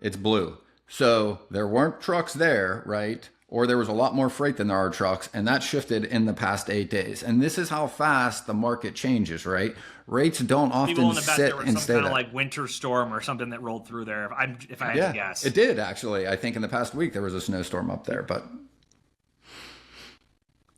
it's blue. So there weren't trucks there, right? Or there was a lot more freight than there are trucks, and that shifted in the past 8 days. And this is how fast the market changes, right? Rates don't often sit and stay there. Kind of like winter storm or something that rolled through there. If I had to guess, it did actually. I think in the past week there was a snowstorm up there, but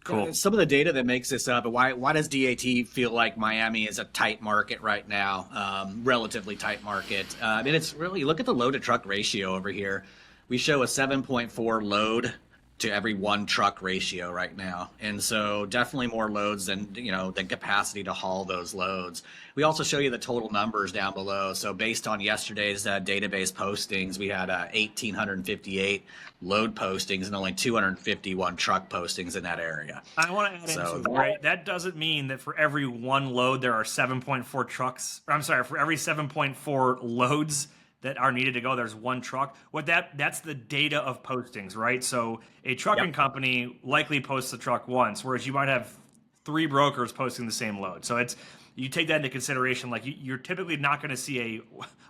cool. Some of the data that makes this up. Why does DAT feel like Miami is a tight market right now? Relatively tight market. It's really, look at the load to truck ratio over here. We show a 7.4 load to every one truck ratio right now. And so definitely more loads than, the capacity to haul those loads. We also show you the total numbers down below. So based on yesterday's database postings, we had 1,858 load postings and only 251 truck postings in that area. I want to add into it, right? That doesn't mean that for every one load, there are 7.4 trucks. I'm sorry, for every 7.4 loads that are needed to go, there's one truck. That's the data of postings, right? So a trucking company likely posts the truck once, whereas you might have 3 brokers posting the same load. So you take that into consideration. Like you're typically not going to see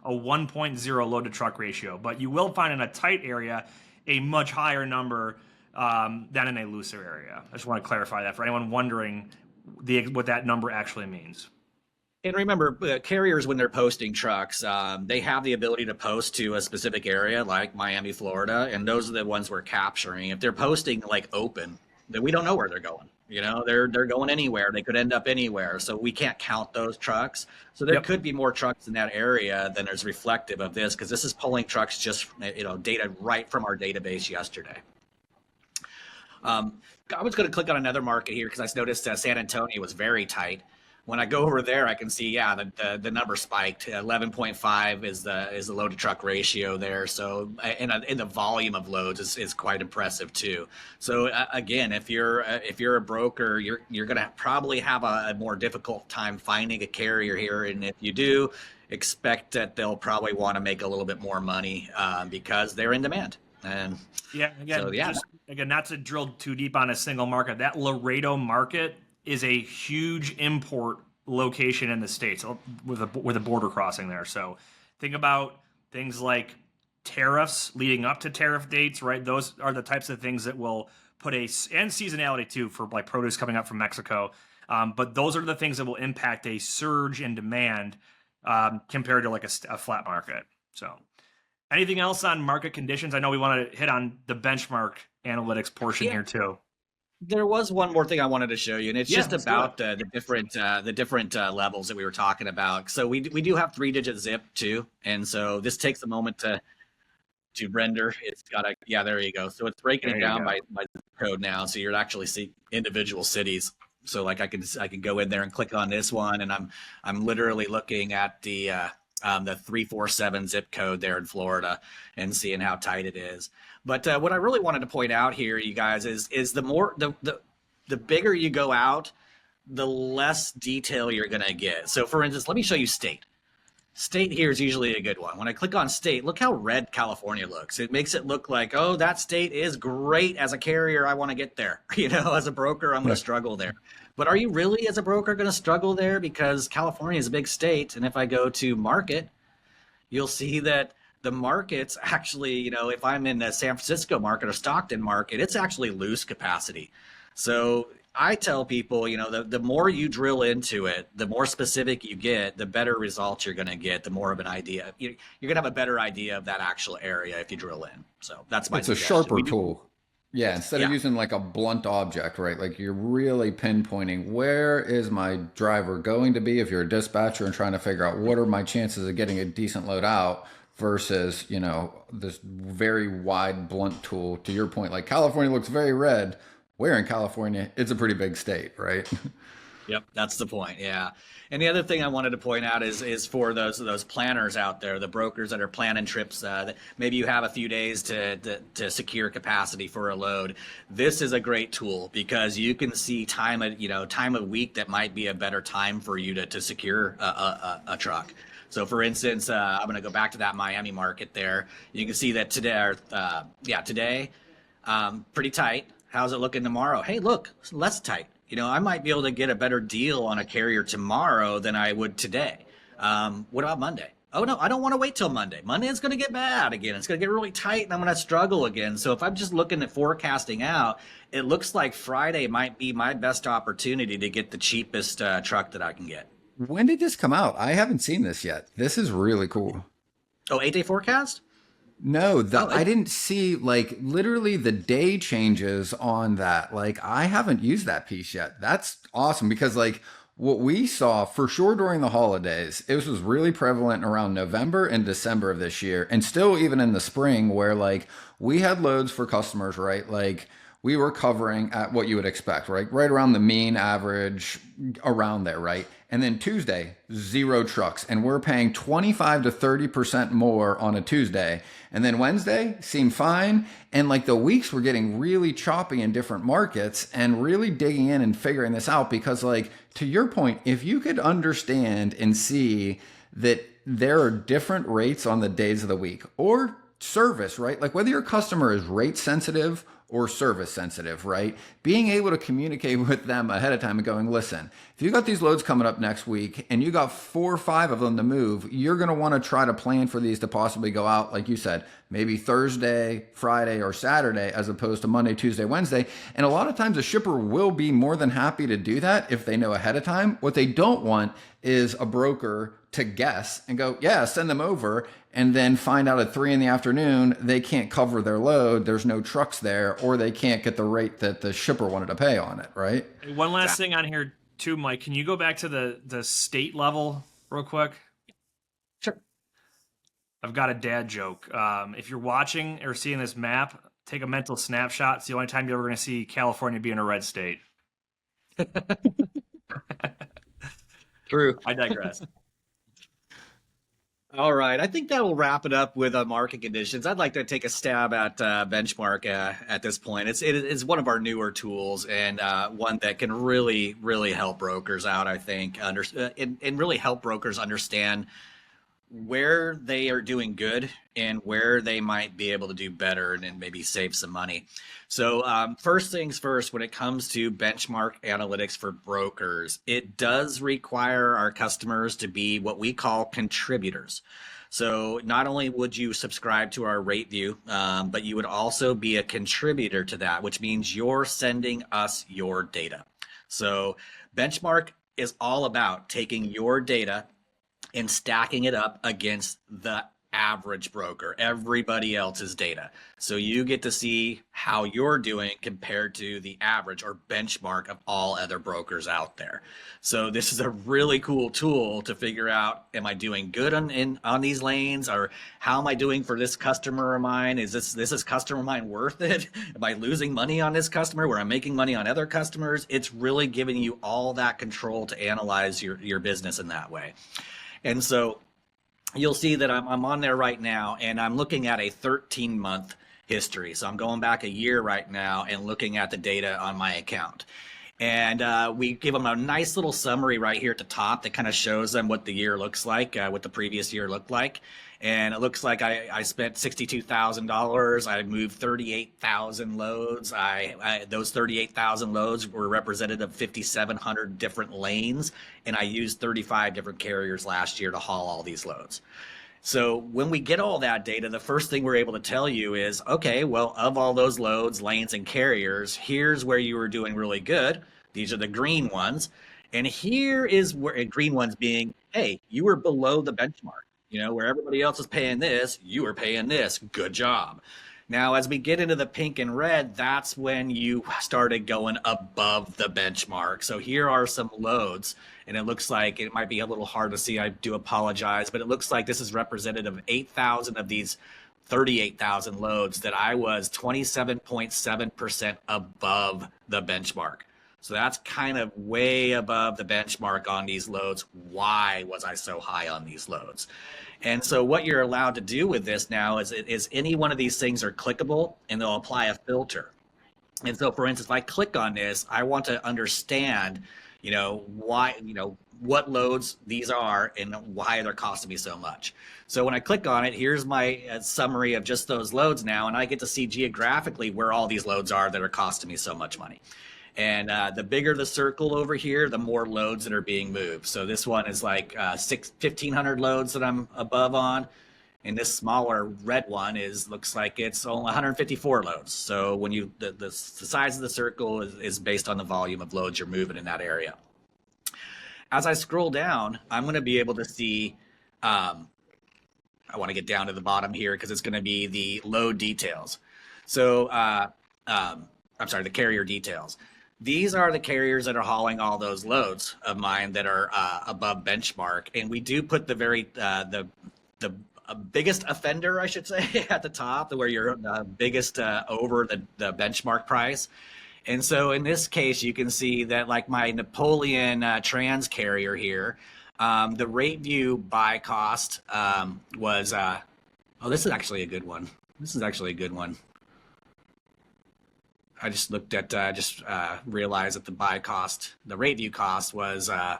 a 1.0 load to truck ratio, but you will find in a tight area a much higher number than in a looser area. I just want to clarify that for anyone wondering what that number actually means. And remember, carriers, when they're posting trucks, they have the ability to post to a specific area like Miami, Florida, and those are the ones we're capturing. If they're posting like open, then we don't know where they're going. They're going anywhere. They could end up anywhere. So we can't count those trucks. So there could be more trucks in that area than is reflective of this, because this is pulling trucks just, data right from our database yesterday. I was going to click on another market here because I noticed San Antonio was very tight. When I go over there, I can see, the number spiked. 11.5 is the load to truck ratio there. So, and the volume of loads is quite impressive too. So again, if you're a broker, you're going to probably have a more difficult time finding a carrier here. And if you do, expect that they'll probably want to make a little bit more money because they're in demand. And again, not to drill too deep on a single market, that Laredo market is a huge import location in the States with a border crossing there. So think about things like tariffs leading up to tariff dates, right? Those are the types of things that will and seasonality too for like produce coming up from Mexico. But those are the things that will impact a surge in demand compared to like a flat market. So anything else on market conditions? I know we want to hit on the benchmark analytics portion here too. There was one more thing I wanted to show you, and it's just about the different levels that we were talking about. So we do have 3-digit zip too, and so this takes a moment to render. It's got there you go. So it's breaking it down by zip code now. So you're actually seeing individual cities. So like I can go in there and click on this one, and I'm literally looking at the 347 zip code there in Florida and seeing how tight it is. But what I really wanted to point out here, you guys, is the bigger you go out, the less detail you're going to get. So for instance, let me show you state. State here is usually a good one. When I click on state, look how red California looks. It makes it look like, oh, that state is great. As a carrier, I want to get there. As a broker, I'm going to struggle there. But are you really, as a broker, going to struggle there? Because California is a big state. And if I go to market, you'll see that the market's actually, if I'm in the San Francisco market or Stockton market, it's actually loose capacity. So I tell people, the more you drill into it, the more specific you get, the better results you're going to get, the more of an idea. You're going to have a better idea of that actual area if you drill in. So that's my suggestion. It's a sharper tool. Yeah, instead of Yeah. using like a blunt object, right? Like you're really pinpointing where is my driver going to be if you're a dispatcher and trying to figure out what are my chances of getting a decent load out versus, this very wide blunt tool. To your point, like California looks very red. Where in California? It's a pretty big state, right? Yep, that's the point. Yeah. And the other thing I wanted to point out is for those planners out there, the brokers that are planning trips, that maybe you have a few days to secure capacity for a load. This is a great tool because you can see time of week that might be a better time for you to secure a truck. So for instance, I'm going to go back to that Miami market there. You can see that today, pretty tight. How's it looking tomorrow? Hey, look, less tight. I might be able to get a better deal on a carrier tomorrow than I would today. What about Monday? Oh, no, I don't want to wait till Monday. Monday is going to get bad again. It's going to get really tight and I'm going to struggle again. So if I'm just looking at forecasting out, it looks like Friday might be my best opportunity to get the cheapest truck that I can get. When did this come out? I haven't seen this yet. This is really cool. Oh, 8-day forecast? No, I didn't see like literally the day changes on that. Like I haven't used that piece yet. That's awesome because like what we saw for sure during the holidays, it was really prevalent around November and December of this year. And still even in the spring where like we had loads for customers, right? Like we were covering at what you would expect, right? Right around the mean average around there, right? And then Tuesday, 0 trucks. And we're paying 25 to 30% more on a Tuesday. And then Wednesday seemed fine. And like the weeks were getting really choppy in different markets and really digging in and figuring this out. Because like to your point, if you could understand and see that there are different rates on the days of the week or service, right? Like whether your customer is rate sensitive or service sensitive, right? Being able to communicate with them ahead of time and going, listen, if you got these loads coming up next week and you got 4 or 5 of them to move, you're going to want to try to plan for these to possibly go out, like you said, maybe Thursday, Friday, or Saturday, as opposed to Monday, Tuesday, Wednesday. And a lot of times a shipper will be more than happy to do that if they know ahead of time. What they don't want is a broker to guess and go, yeah, send them over, and then find out at 3 p.m. they can't cover their load, there's no trucks there, or they can't get the rate that the shipper wanted to pay on it, right? One last thing on here too, Mike. Can you go back to the state level real quick? Sure. I've got a dad joke. If you're watching or seeing this map, take a mental snapshot. It's the only time you're ever going to see California be in a red state. True. I digress. All right. I think that will wrap it up with market conditions. I'd like to take a stab at Benchmark at this point. It's one of our newer tools and one that can really, really help brokers out, I think, and really help brokers understand where they are doing good and where they might be able to do better and maybe save some money. So first things first, when it comes to benchmark analytics for brokers, it does require our customers to be what we call contributors. So not only would you subscribe to our rate view, but you would also be a contributor to that, which means you're sending us your data. So Benchmark is all about taking your data and stacking it up against the average broker, everybody else's data. So you get to see how you're doing compared to the average or benchmark of all other brokers out there. So this is a really cool tool to figure out, am I doing good on these lanes, or how am I doing for this customer of mine? Is this customer of mine worth it? Am I losing money on this customer where I'm making money on other customers? It's really giving you all that control to analyze your business in that way. And so you'll see that I'm on there right now, and I'm looking at a 13-month history. So I'm going back a year right now and looking at the data on my account. And we give them a nice little summary right here at the top that kind of shows them what the year looks like, what the previous year looked like. And it looks like I spent $62,000. I moved 38,000 loads. Those 38,000 loads were representative of 5,700 different lanes. And I used 35 different carriers last year to haul all these loads. So when we get all that data, the first thing we're able to tell you is, okay, well, of all those loads, lanes, and carriers, here's where you were doing really good. These are the green ones. And here is where green ones being, hey, you were below the benchmark. You know, where everybody else is paying this, you are paying this. Good job. Now, as we get into the pink and red, that's when you started going above the benchmark. So here are some loads, and it looks like it might be a little hard to see. I do apologize, but it looks like this is representative of 8,000 of these 38,000 loads that I was 27.7% above the benchmark. So that's kind of way above the benchmark on these loads. Why was I so high on these loads? And so what you're allowed to do with this now is any one of these things are clickable, and they'll apply a filter. And so, for instance, if I click on this, I want to understand, why, what loads these are and why they're costing me so much. So when I click on it, here's my summary of just those loads now, and I get to see geographically where all these loads are that are costing me so much money. And the bigger the circle over here, the more loads that are being moved. So this one is like 1,500 loads that I'm above on. And this smaller red one looks like it's only 154 loads. So when the size of the circle is based on the volume of loads you're moving in that area. As I scroll down, I'm going to be able to see, I want to get down to the bottom here because it's going to be the load details. So, I'm sorry, the carrier details. These are the carriers that are hauling all those loads of mine that are above benchmark, and we do put the biggest offender, I should say, at the top, where you're the biggest over the benchmark price. And so in this case, you can see that like my Napoleon trans carrier here, the rate view buy cost was this is actually a good one. I just looked at, realized that the rate view cost was, oh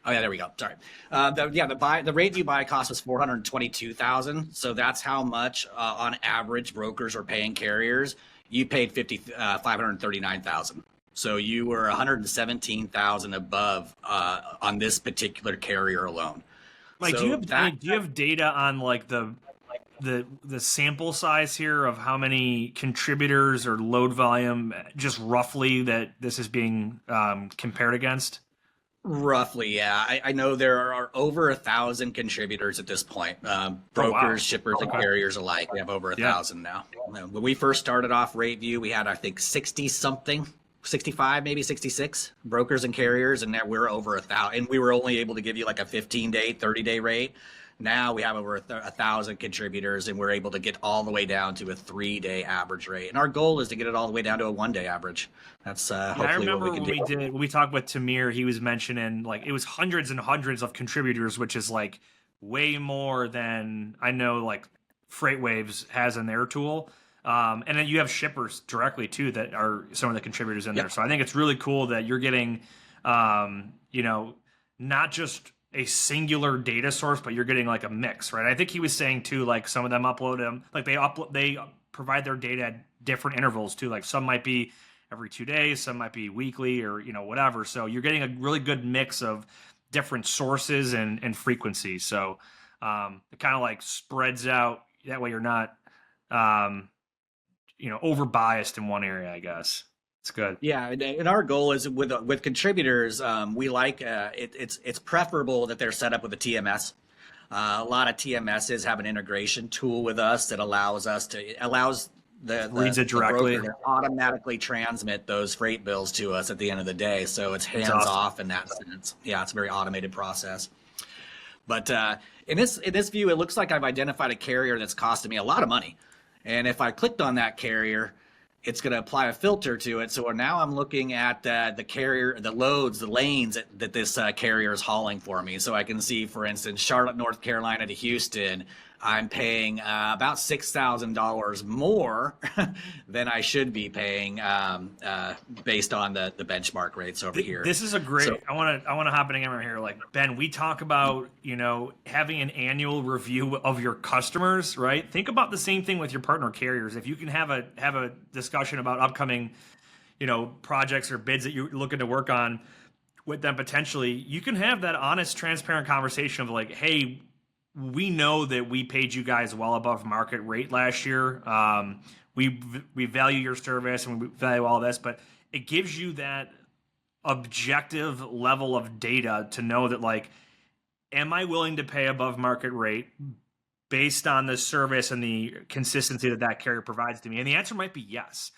yeah, there we go. Sorry. The rate view buy cost was 422,000. So that's how much on average brokers are paying carriers. You paid 539,000. So you were 117,000 above on this particular carrier alone. Like, so do you have data on like the sample size here of how many contributors or load volume, just roughly, that this is being compared against? Roughly, yeah. I know there are over 1,000 contributors at this point. Brokers, shippers, and carriers alike. We have over 1,000 now. When we first started off RateView, we had, I think, 60-something, 65, maybe 66 brokers and carriers, and now we're over 1,000. And we were only able to give you like a 15-day, 30-day rate. Now we have over 1,000 contributors, and we're able to get all the way down to a 3-day average rate. And our goal is to get it all the way down to a 1-day average. That's hopefully I remember what we can do. when we talked with Tamir, he was mentioning like it was hundreds and hundreds of contributors, which is like way more than I know like FreightWaves has in their tool. And then you have shippers directly too that are some of the contributors in there. So I think it's really cool that you're getting, not just a singular data source, but you're getting like a mix, right? I think he was saying too, like some of them upload them, like they provide their data at different intervals too. Like some might be every 2 days, some might be weekly, or whatever. So you're getting a really good mix of different sources and frequency. So it kind of like spreads out. That way you're not over biased in one area, I guess. It's good. Yeah, and our goal is with contributors, we like it's preferable that they're set up with a TMS. A lot of TMSs have an integration tool with us that allows reads it directly, the broker to automatically transmit those freight bills to us at the end of the day. So it's hands off in that sense. Yeah, it's a very automated process. But in this view, it looks like I've identified a carrier that's costing me a lot of money, and if I clicked on that carrier, it's going to apply a filter to it. So now I'm looking at the carrier, the loads, the lanes that this carrier is hauling for me. So I can see, for instance, Charlotte, North Carolina to Houston, I'm paying about $6,000 more than I should be paying based on the benchmark rates over here. This is a great. So, I want to hop in right here. Like Ben, we talk about having an annual review of your customers, right? Think about the same thing with your partner carriers. If you can have a discussion about upcoming, projects or bids that you're looking to work on with them potentially, you can have that honest, transparent conversation of like, hey, we know that we paid you guys well above market rate last year. We value your service and we value all this, but it gives you that objective level of data to know that, like, am I willing to pay above market rate based on the service and the consistency that that carrier provides to me? And the answer might be yes.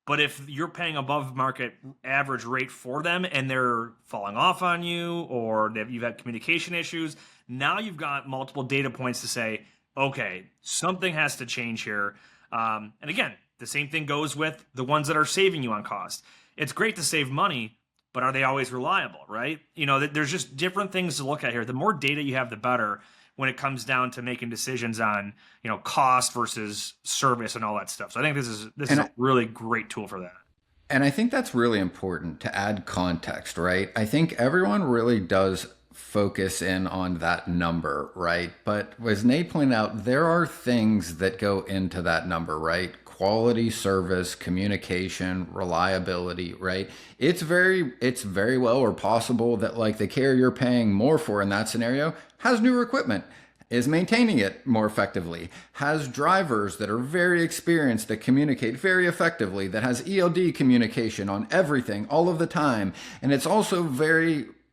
But if you're paying above market average rate for them and they're falling off on you, or you've had communication issues, now you've got multiple data points to say, okay, something has to change here. And again, the same thing goes with the ones that are saving you on cost. It's great to save money, but are they always reliable, right? You know, there's just different things to look at here. The more data you have, the better when it comes down to making decisions on, you know, cost versus service and all that stuff. So I think this is a really great tool for that. And I think that's really important to add context, right? I think everyone really does focus in on that number, right? But as Nate pointed out, there are things that go into that number, right? Quality, service, communication, reliability, right? It's very well or possible that like the carrier you're paying more for in that scenario has newer equipment, is maintaining it more effectively, has drivers that are very experienced that communicate very effectively, that has ELD communication on everything all of the time. And it's also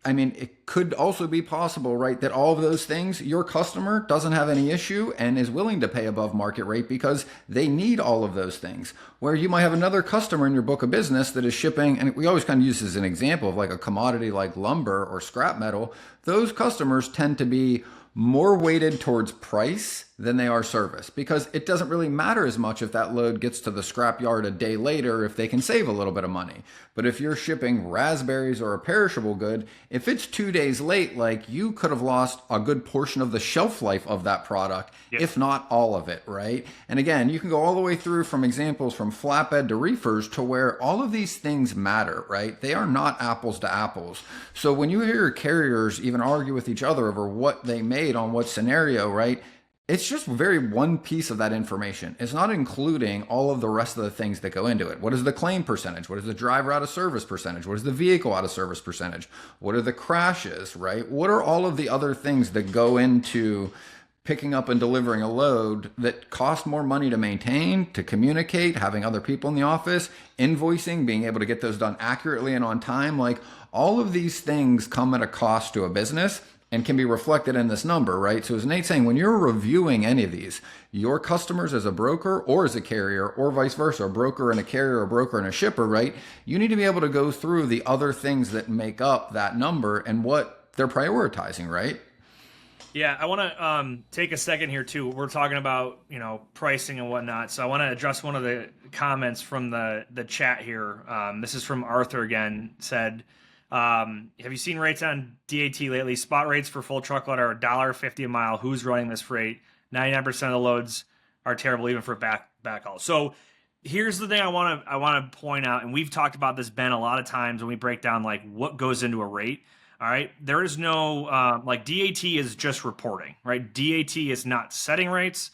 it could also be possible, right, that all of those things, your customer doesn't have any issue and is willing to pay above market rate because they need all of those things. Where you might have another customer in your book of business that is shipping, and we always kind of use this as an example of like a commodity like lumber or scrap metal. Those customers tend to be more weighted towards price than they are service, because it doesn't really matter as much if that load gets to the scrap yard a day later if they can save a little bit of money. But if you're shipping raspberries or a perishable good, if it's 2 days late, like you could have lost a good portion of the shelf life of that product, if not all of it, right? And again, you can go all the way through from examples from flatbed to reefers to where all of these things matter, right? They are not apples to apples. So when you hear carriers even argue with each other over what they made on what scenario, right? It's just very one piece of that information. It's not including all of the rest of the things that go into it. What is the claim percentage? What is the driver out of service percentage? What is the vehicle out of service percentage? What are the crashes, right? What are all of the other things that go into picking up and delivering a load that cost more money to maintain, to communicate, having other people in the office, invoicing, being able to get those done accurately and on time? Like all of these things come at a cost to a business and can be reflected in this number, right? So as Nate's saying, when you're reviewing any of these, your customers as a broker or as a carrier or vice versa, a broker and a carrier, a broker and a shipper, right? You need to be able to go through the other things that make up that number and what they're prioritizing, right? Yeah, I want to take a second here too. We're talking about, you know, pricing and whatnot. So I want to address one of the comments from the chat here. This is from Arthur again, said, have you seen rates on DAT lately? Spot rates for full truckload are $1.50 a mile. Who's running this freight? 99% of the loads are terrible, even for backhaul. So here's the thing I want to point out, and we've talked about this, Ben, a lot of times when we break down like what goes into a rate. All right, there is no like DAT is just reporting, right? DAT is not setting rates.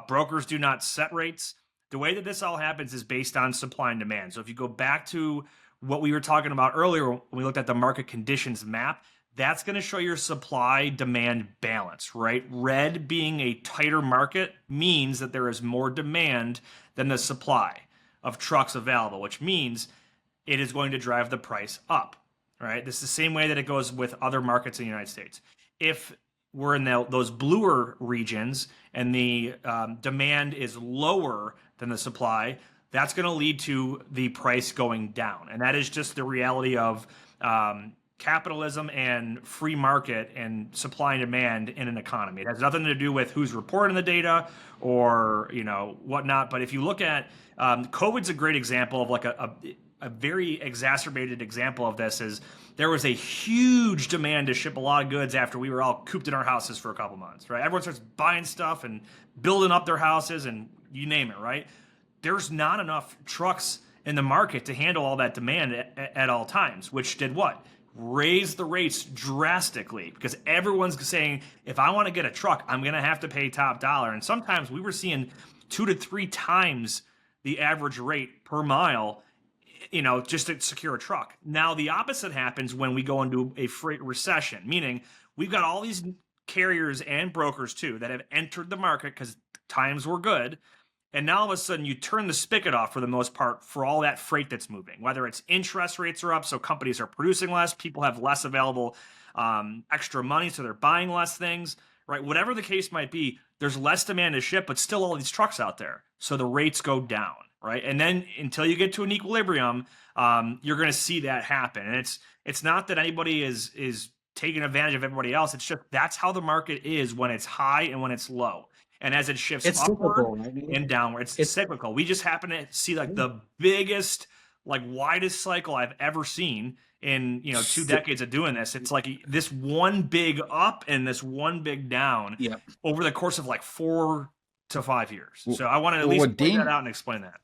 Brokers do not set rates. The way that this all happens is based on supply and demand. So if you go back to what we were talking about earlier when we looked at the market conditions map, that's going to show your supply demand balance, right? Red being a tighter market means that there is more demand than the supply of trucks available, which means it is going to drive the price up, right? This is the same way that it goes with other markets in the United States. If we're in those bluer regions and the demand is lower than the supply, that's going to lead to the price going down. And that is just the reality of capitalism and free market and supply and demand in an economy. It has nothing to do with who's reporting the data or, you know, whatnot. But if you look at COVID's a great example of like a very exacerbated example of this. Is there was a huge demand to ship a lot of goods after we were all cooped in our houses for a couple months, right? Everyone starts buying stuff and building up their houses and you name it, right? There's not enough trucks in the market to handle all that demand at all times, which did what? Raise the rates drastically, because everyone's saying, if I want to get a truck, I'm going to have to pay top dollar. And sometimes we were seeing 2 to 3 times the average rate per mile, you know, just to secure a truck. Now, the opposite happens when we go into a freight recession, meaning we've got all these carriers and brokers too that have entered the market because times were good. And now all of a sudden you turn the spigot off for the most part for all that freight that's moving, whether it's interest rates are up, so companies are producing less, people have less available extra money, so they're buying less things, right? Whatever the case might be, there's less demand to ship, but still all these trucks out there. So the rates go down, right? And then until you get to an equilibrium, you're going to see that happen. And it's not that anybody is taking advantage of everybody else. It's just that's how the market is when it's high and when it's low. And as it shifts upward cyclical, right? And downward, it's cyclical. We just happen to see like the biggest, like widest cycle I've ever seen in 2 decades of doing this. It's like this one big up and this one big down over the course of like 4 to 5 years. So I wanted to at least point that out and explain that.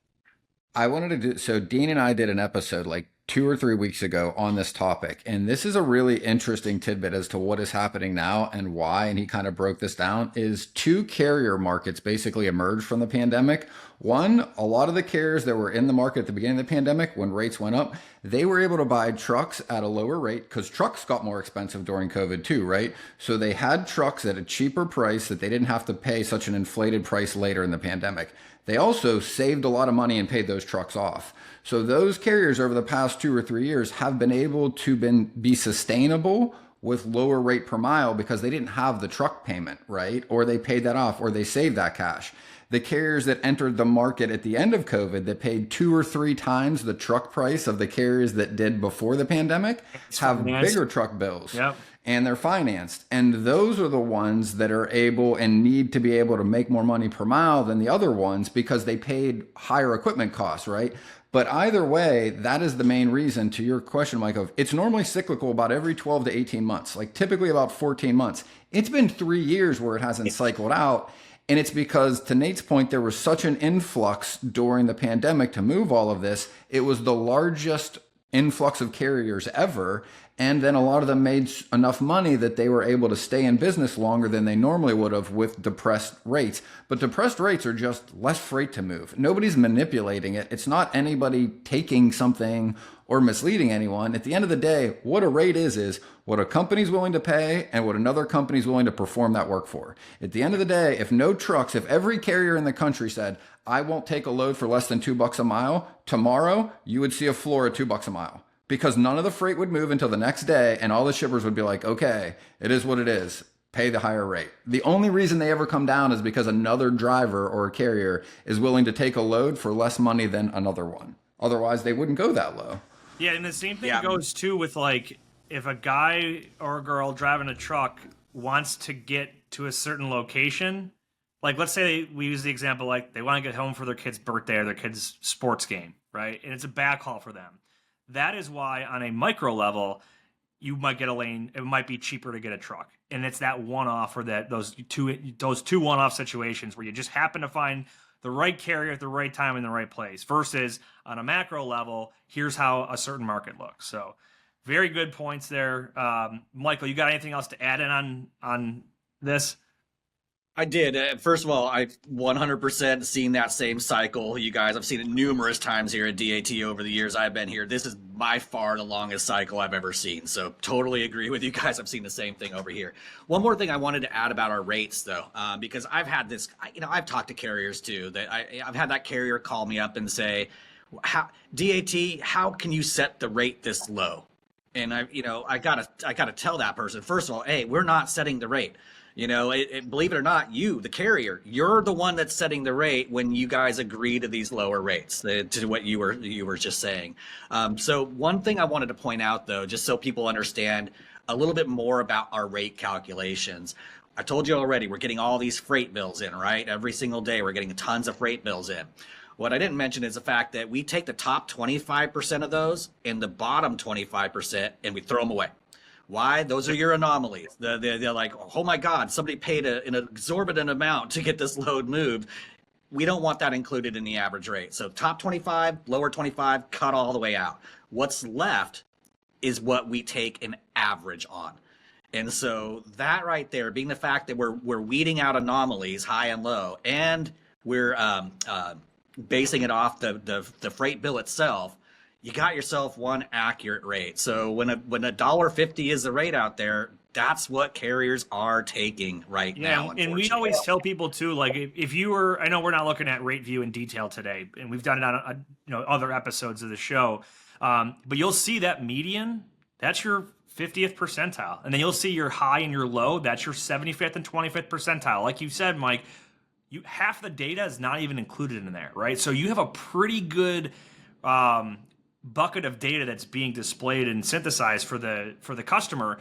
I wanted to do so. Dean and I did an episode like 2 or 3 weeks ago on this topic, and this is a really interesting tidbit as to what is happening now and why. And he kind of broke this down. Is 2 carrier markets basically emerged from the pandemic. One, a lot of the carriers that were in the market at the beginning of the pandemic, when rates went up, they were able to buy trucks at a lower rate because trucks got more expensive during COVID too, right? So they had trucks at a cheaper price that they didn't have to pay such an inflated price later in the pandemic. They also saved a lot of money and paid those trucks off. So those carriers over the past 2 or 3 years have been able to be sustainable with lower rate per mile because they didn't have the truck payment, right? Or they paid that off or they saved that cash. The carriers that entered the market at the end of COVID that paid 2 or 3 times the truck price of the carriers that did before the pandemic have bigger truck bills. Yep. And they're financed. And those are the ones that are able and need to be able to make more money per mile than the other ones because they paid higher equipment costs, right? But either way, that is the main reason to your question, Mike, of it's normally cyclical about every 12 to 18 months, like typically about 14 months. It's been 3 years where it hasn't cycled out. And it's because, to Nate's point, there was such an influx during the pandemic to move all of this. It was the largest influx of carriers ever. And then a lot of them made enough money that they were able to stay in business longer than they normally would have with depressed rates. But depressed rates are just less freight to move. Nobody's manipulating it. It's not anybody taking something or misleading anyone. At the end of the day, what a rate is what a company's willing to pay and what another company's willing to perform that work for. At the end of the day, if every carrier in the country said, I won't take a load for less than $2 a mile, tomorrow you would see a floor at $2 a mile. Because none of the freight would move until the next day, and all the shippers would be like, okay, it is what it is. Pay the higher rate. The only reason they ever come down is because another driver or a carrier is willing to take a load for less money than another one. Otherwise, they wouldn't go that low. Yeah, and the same thing goes too with like if a guy or a girl driving a truck wants to get to a certain location, like let's say we use the example like they want to get home for their kid's birthday or their kid's sports game, right? And it's a backhaul for them. That is why on a micro level, you might get a lane. It might be cheaper to get a truck. And it's that one-off or those two one-off situations where you just happen to find the right carrier at the right time in the right place versus on a macro level, here's how a certain market looks. So very good points there. Michael, you got anything else to add in on this? I did. First of all, I've 100% seen that same cycle. You guys, I've seen it numerous times here at DAT over the years I've been here. This is by far the longest cycle I've ever seen. So totally agree with you guys. I've seen the same thing over here. One more thing I wanted to add about our rates though, because I've had this, I've talked to carriers too, that I've had that carrier call me up and say, DAT, how can you set the rate this low? And I gotta tell that person, first of all, hey, we're not setting the rate. Believe it or not, the carrier, you're the one that's setting the rate when you guys agree to these lower rates, to what you were just saying. So one thing I wanted to point out, though, just so people understand a little bit more about our rate calculations. I told you already, we're getting all these freight bills in, right? Every single day, we're getting tons of freight bills in. What I didn't mention is the fact that we take the top 25% of those and the bottom 25% and we throw them away. Why? Those are your anomalies. They're like, oh my God, somebody paid an exorbitant amount to get this load moved. We don't want that included in the average rate. So top 25, lower 25, cut all the way out. What's left is what we take an average on. And so that right there, being the fact that we're weeding out anomalies, high and low, and we're basing it off the freight bill itself, you got yourself one accurate rate. So when $1.50 is the rate out there, that's what carriers are taking right now. And we always tell people too, like if you were, I know we're not looking at rate view in detail today, and we've done it on other episodes of the show, but you'll see that median, that's your 50th percentile. And then you'll see your high and your low. That's your 75th and 25th percentile. Like you said, Mike, half the data is not even included in there, right? So you have a pretty good bucket of data that's being displayed and synthesized for the customer.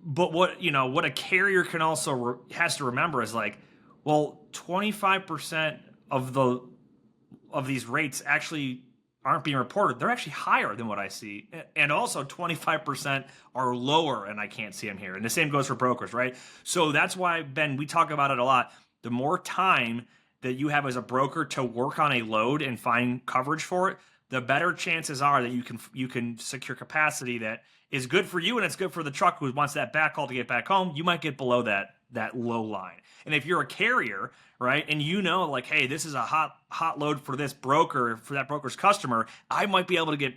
But what a carrier can also has to remember is like, well, 25% of these rates actually aren't being reported. They're actually higher than what I see. And also 25% are lower and I can't see them here. And the same goes for brokers, right? So that's why, Ben, we talk about it a lot. The more time that you have as a broker to work on a load and find coverage for it, the better chances are that you can secure capacity that is good for you and it's good for the truck who wants that backhaul to get back home. You might get below that low line. And if you're a carrier, right, and you know, like, hey, this is a hot load for this broker, for that broker's customer, I might be able to get,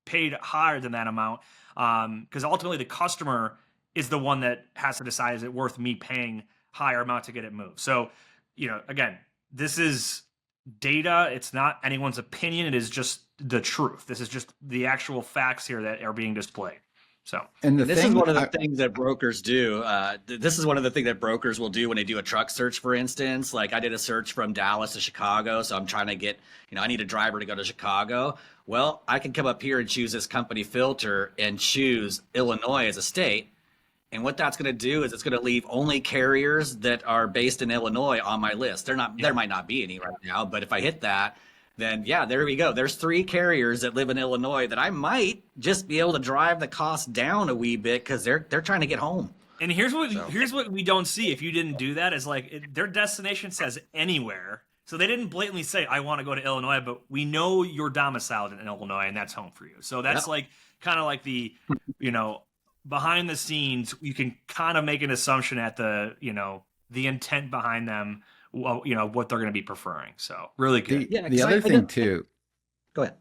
paid higher than that amount. Because ultimately the customer is the one that has to decide, is it worth me paying higher amount to get it moved? So, again, this is data. It's not anyone's opinion. It is just the truth. This is just the actual facts here that are being displayed. So, and this is one of the things that brokers do. This is one of the things that brokers will do when they do a truck search, for instance. Like I did a search from Dallas to Chicago. So I'm trying to get, I need a driver to go to Chicago. Well, I can come up here and choose this company filter and choose Illinois as a state. And what that's going to do is it's going to leave only carriers that are based in Illinois on my list. There might not be any right now, but if I hit that, then yeah, there we go. There's 3 carriers that live in Illinois that I might just be able to drive the cost down a wee bit because they're trying to get home. And here's what we don't see if you didn't do that is like their destination says anywhere. So they didn't blatantly say, I want to go to Illinois, but we know you're domiciled in Illinois and that's home for you. So that's like kind of like the, behind the scenes, you can kind of make an assumption at the, the intent behind them, what they're going to be preferring. So really good. The other thing too. Go ahead.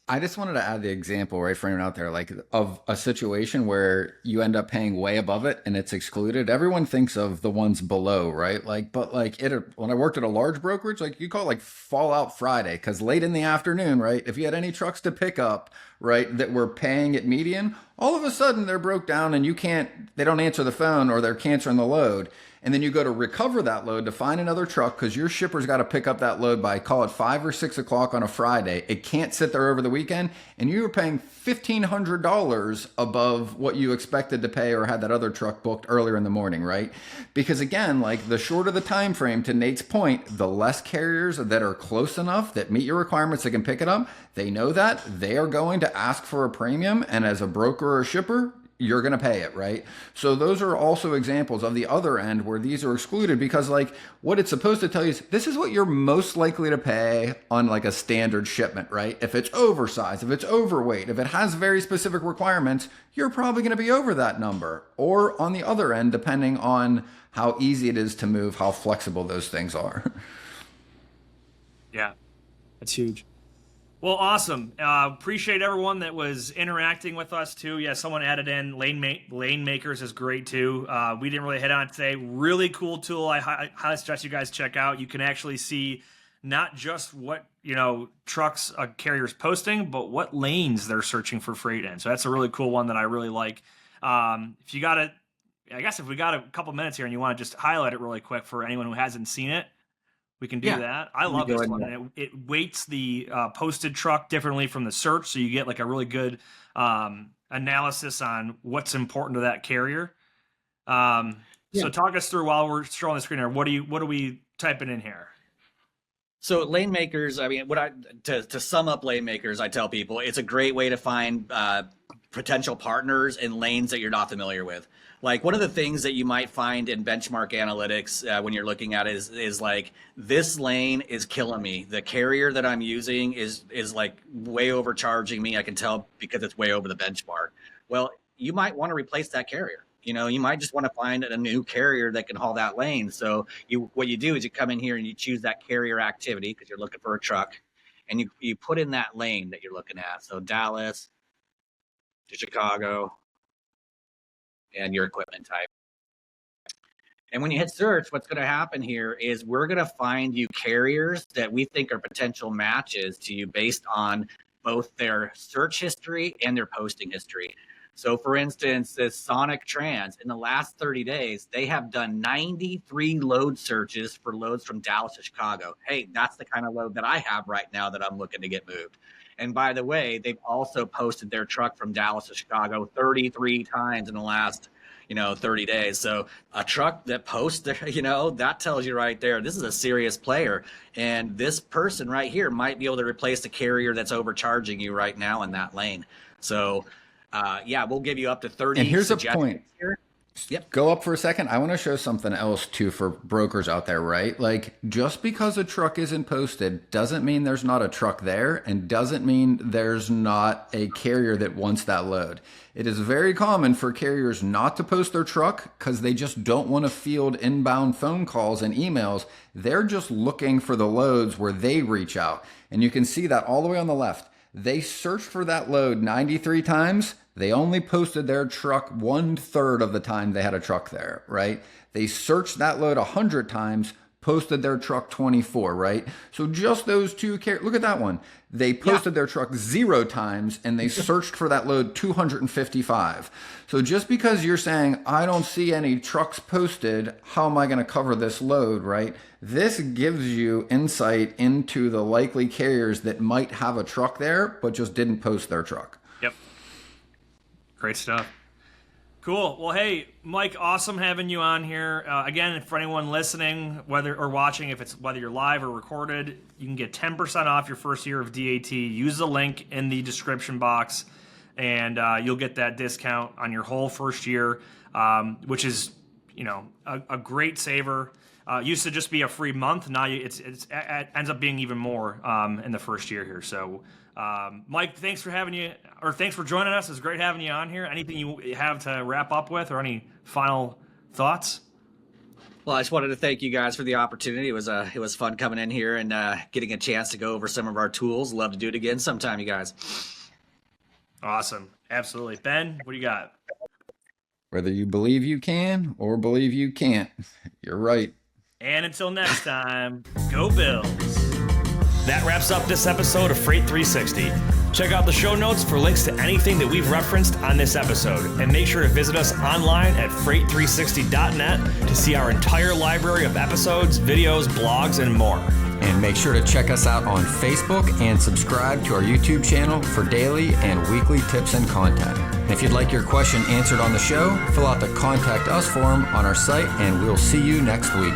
I just wanted to add the example, right, for anyone out there, like of a situation where you end up paying way above it and it's excluded. Everyone thinks of the ones below, right? When I worked at a large brokerage, like you call it like Fallout Friday, because late in the afternoon, right, if you had any trucks to pick up, right, that were paying at median, all of a sudden they're broke down and they don't answer the phone or they're canceling the load. And then you go to recover that load to find another truck because your shipper's got to pick up that load by, call it 5 or 6 o'clock on a Friday. It can't sit there over the weekend. And you were paying $1,500 above what you expected to pay or had that other truck booked earlier in the morning, right? Because again, like the shorter the time frame, to Nate's point, the less carriers that are close enough that meet your requirements that can pick it up, they know that they are going to ask for a premium. And as a broker or a shipper, you're going to pay it, right? So those are also examples of the other end where these are excluded because like what it's supposed to tell you is this is what you're most likely to pay on like a standard shipment, right? If it's oversized, if it's overweight, if it has very specific requirements, you're probably going to be over that number. Or on the other end, depending on how easy it is to move, how flexible those things are. Yeah, that's huge. Well, awesome. Appreciate everyone that was interacting with us too. Yeah, someone added in LaneMakers is great too. We didn't really hit on it today. Really cool tool. I highly suggest you guys check out. You can actually see not just what trucks a carrier's posting, but what lanes they're searching for freight in. So that's a really cool one that I really like. If we got a couple minutes here and you want to just highlight it really quick for anyone who hasn't seen it, we can do that. I love this one. It weights the posted truck differently from the search, so you get like a really good analysis on what's important to that carrier. So talk us through while we're showing the screen here. What are we typing in here? So LaneMakers, I mean, to sum up LaneMakers, I tell people it's a great way to find potential partners in lanes that you're not familiar with. Like one of the things that you might find in benchmark analytics when you're looking at it is like, this lane is killing me. The carrier that I'm using is like way overcharging me. I can tell because it's way over the benchmark. Well, you might want to replace that carrier. You might just want to find a new carrier that can haul that lane. So what you do is you come in here and you choose that carrier activity because you're looking for a truck, and you put in that lane that you're looking at. So Dallas to Chicago, and your equipment type. And when you hit search, what's going to happen here is we're going to find you carriers that we think are potential matches to you based on both their search history and their posting history. So for instance, this Sonic Trans, in the last 30 days, they have done 93 load searches for loads from Dallas to Chicago. Hey, that's the kind of load that I have right now that I'm looking to get moved. And by the way, they've also posted their truck from Dallas to Chicago 33 times in the last 30 days. So a truck that posts there, that tells you right there, this is a serious player. And this person right here might be able to replace the carrier that's overcharging you right now in that lane. So we'll give you up to 30. And here's a point. Here. Yep. Go up for a second. I want to show something else too for brokers out there, right? Like, just because a truck isn't posted doesn't mean there's not a truck there, and doesn't mean there's not a carrier that wants that load. It is very common for carriers not to post their truck because they just don't want to field inbound phone calls and emails. They're just looking for the loads where they reach out. And you can see that all the way on the left. They searched for that load 93 times. They only posted their truck 1/3 of the time they had a truck there, right? They searched that load 100 times, posted their truck 24, right? So just those two, look at that one. They posted their truck 0 times and they searched for that load 255. So just because you're saying, I don't see any trucks posted, how am I going to cover this load, right? This gives you insight into the likely carriers that might have a truck there, but just didn't post their truck. Yep. Great stuff. Cool. Well, hey, Mike, awesome having you on here. Again, for anyone listening, whether you're live or recorded, you can get 10% off your first year of DAT. Use the link in the description box, and you'll get that discount on your whole first year, which is, a great saver. Used to just be a free month. Now it ends up being even more in the first year here. So, Mike, thanks for joining us. It's great having you on here. Anything you have to wrap up with, or any final thoughts? Well, I just wanted to thank you guys for the opportunity. It was fun coming in here and getting a chance to go over some of our tools. Love to do it again sometime, you guys. Awesome. Absolutely. Ben, what do you got? Whether you believe you can or believe you can't, you're right. And until next time, go Bills. That wraps up this episode of Freight 360. Check out the show notes for links to anything that we've referenced on this episode. And make sure to visit us online at freight360.net to see our entire library of episodes, videos, blogs, and more. And make sure to check us out on Facebook and subscribe to our YouTube channel for daily and weekly tips and content. And if you'd like your question answered on the show, fill out the Contact Us form on our site, and we'll see you next week.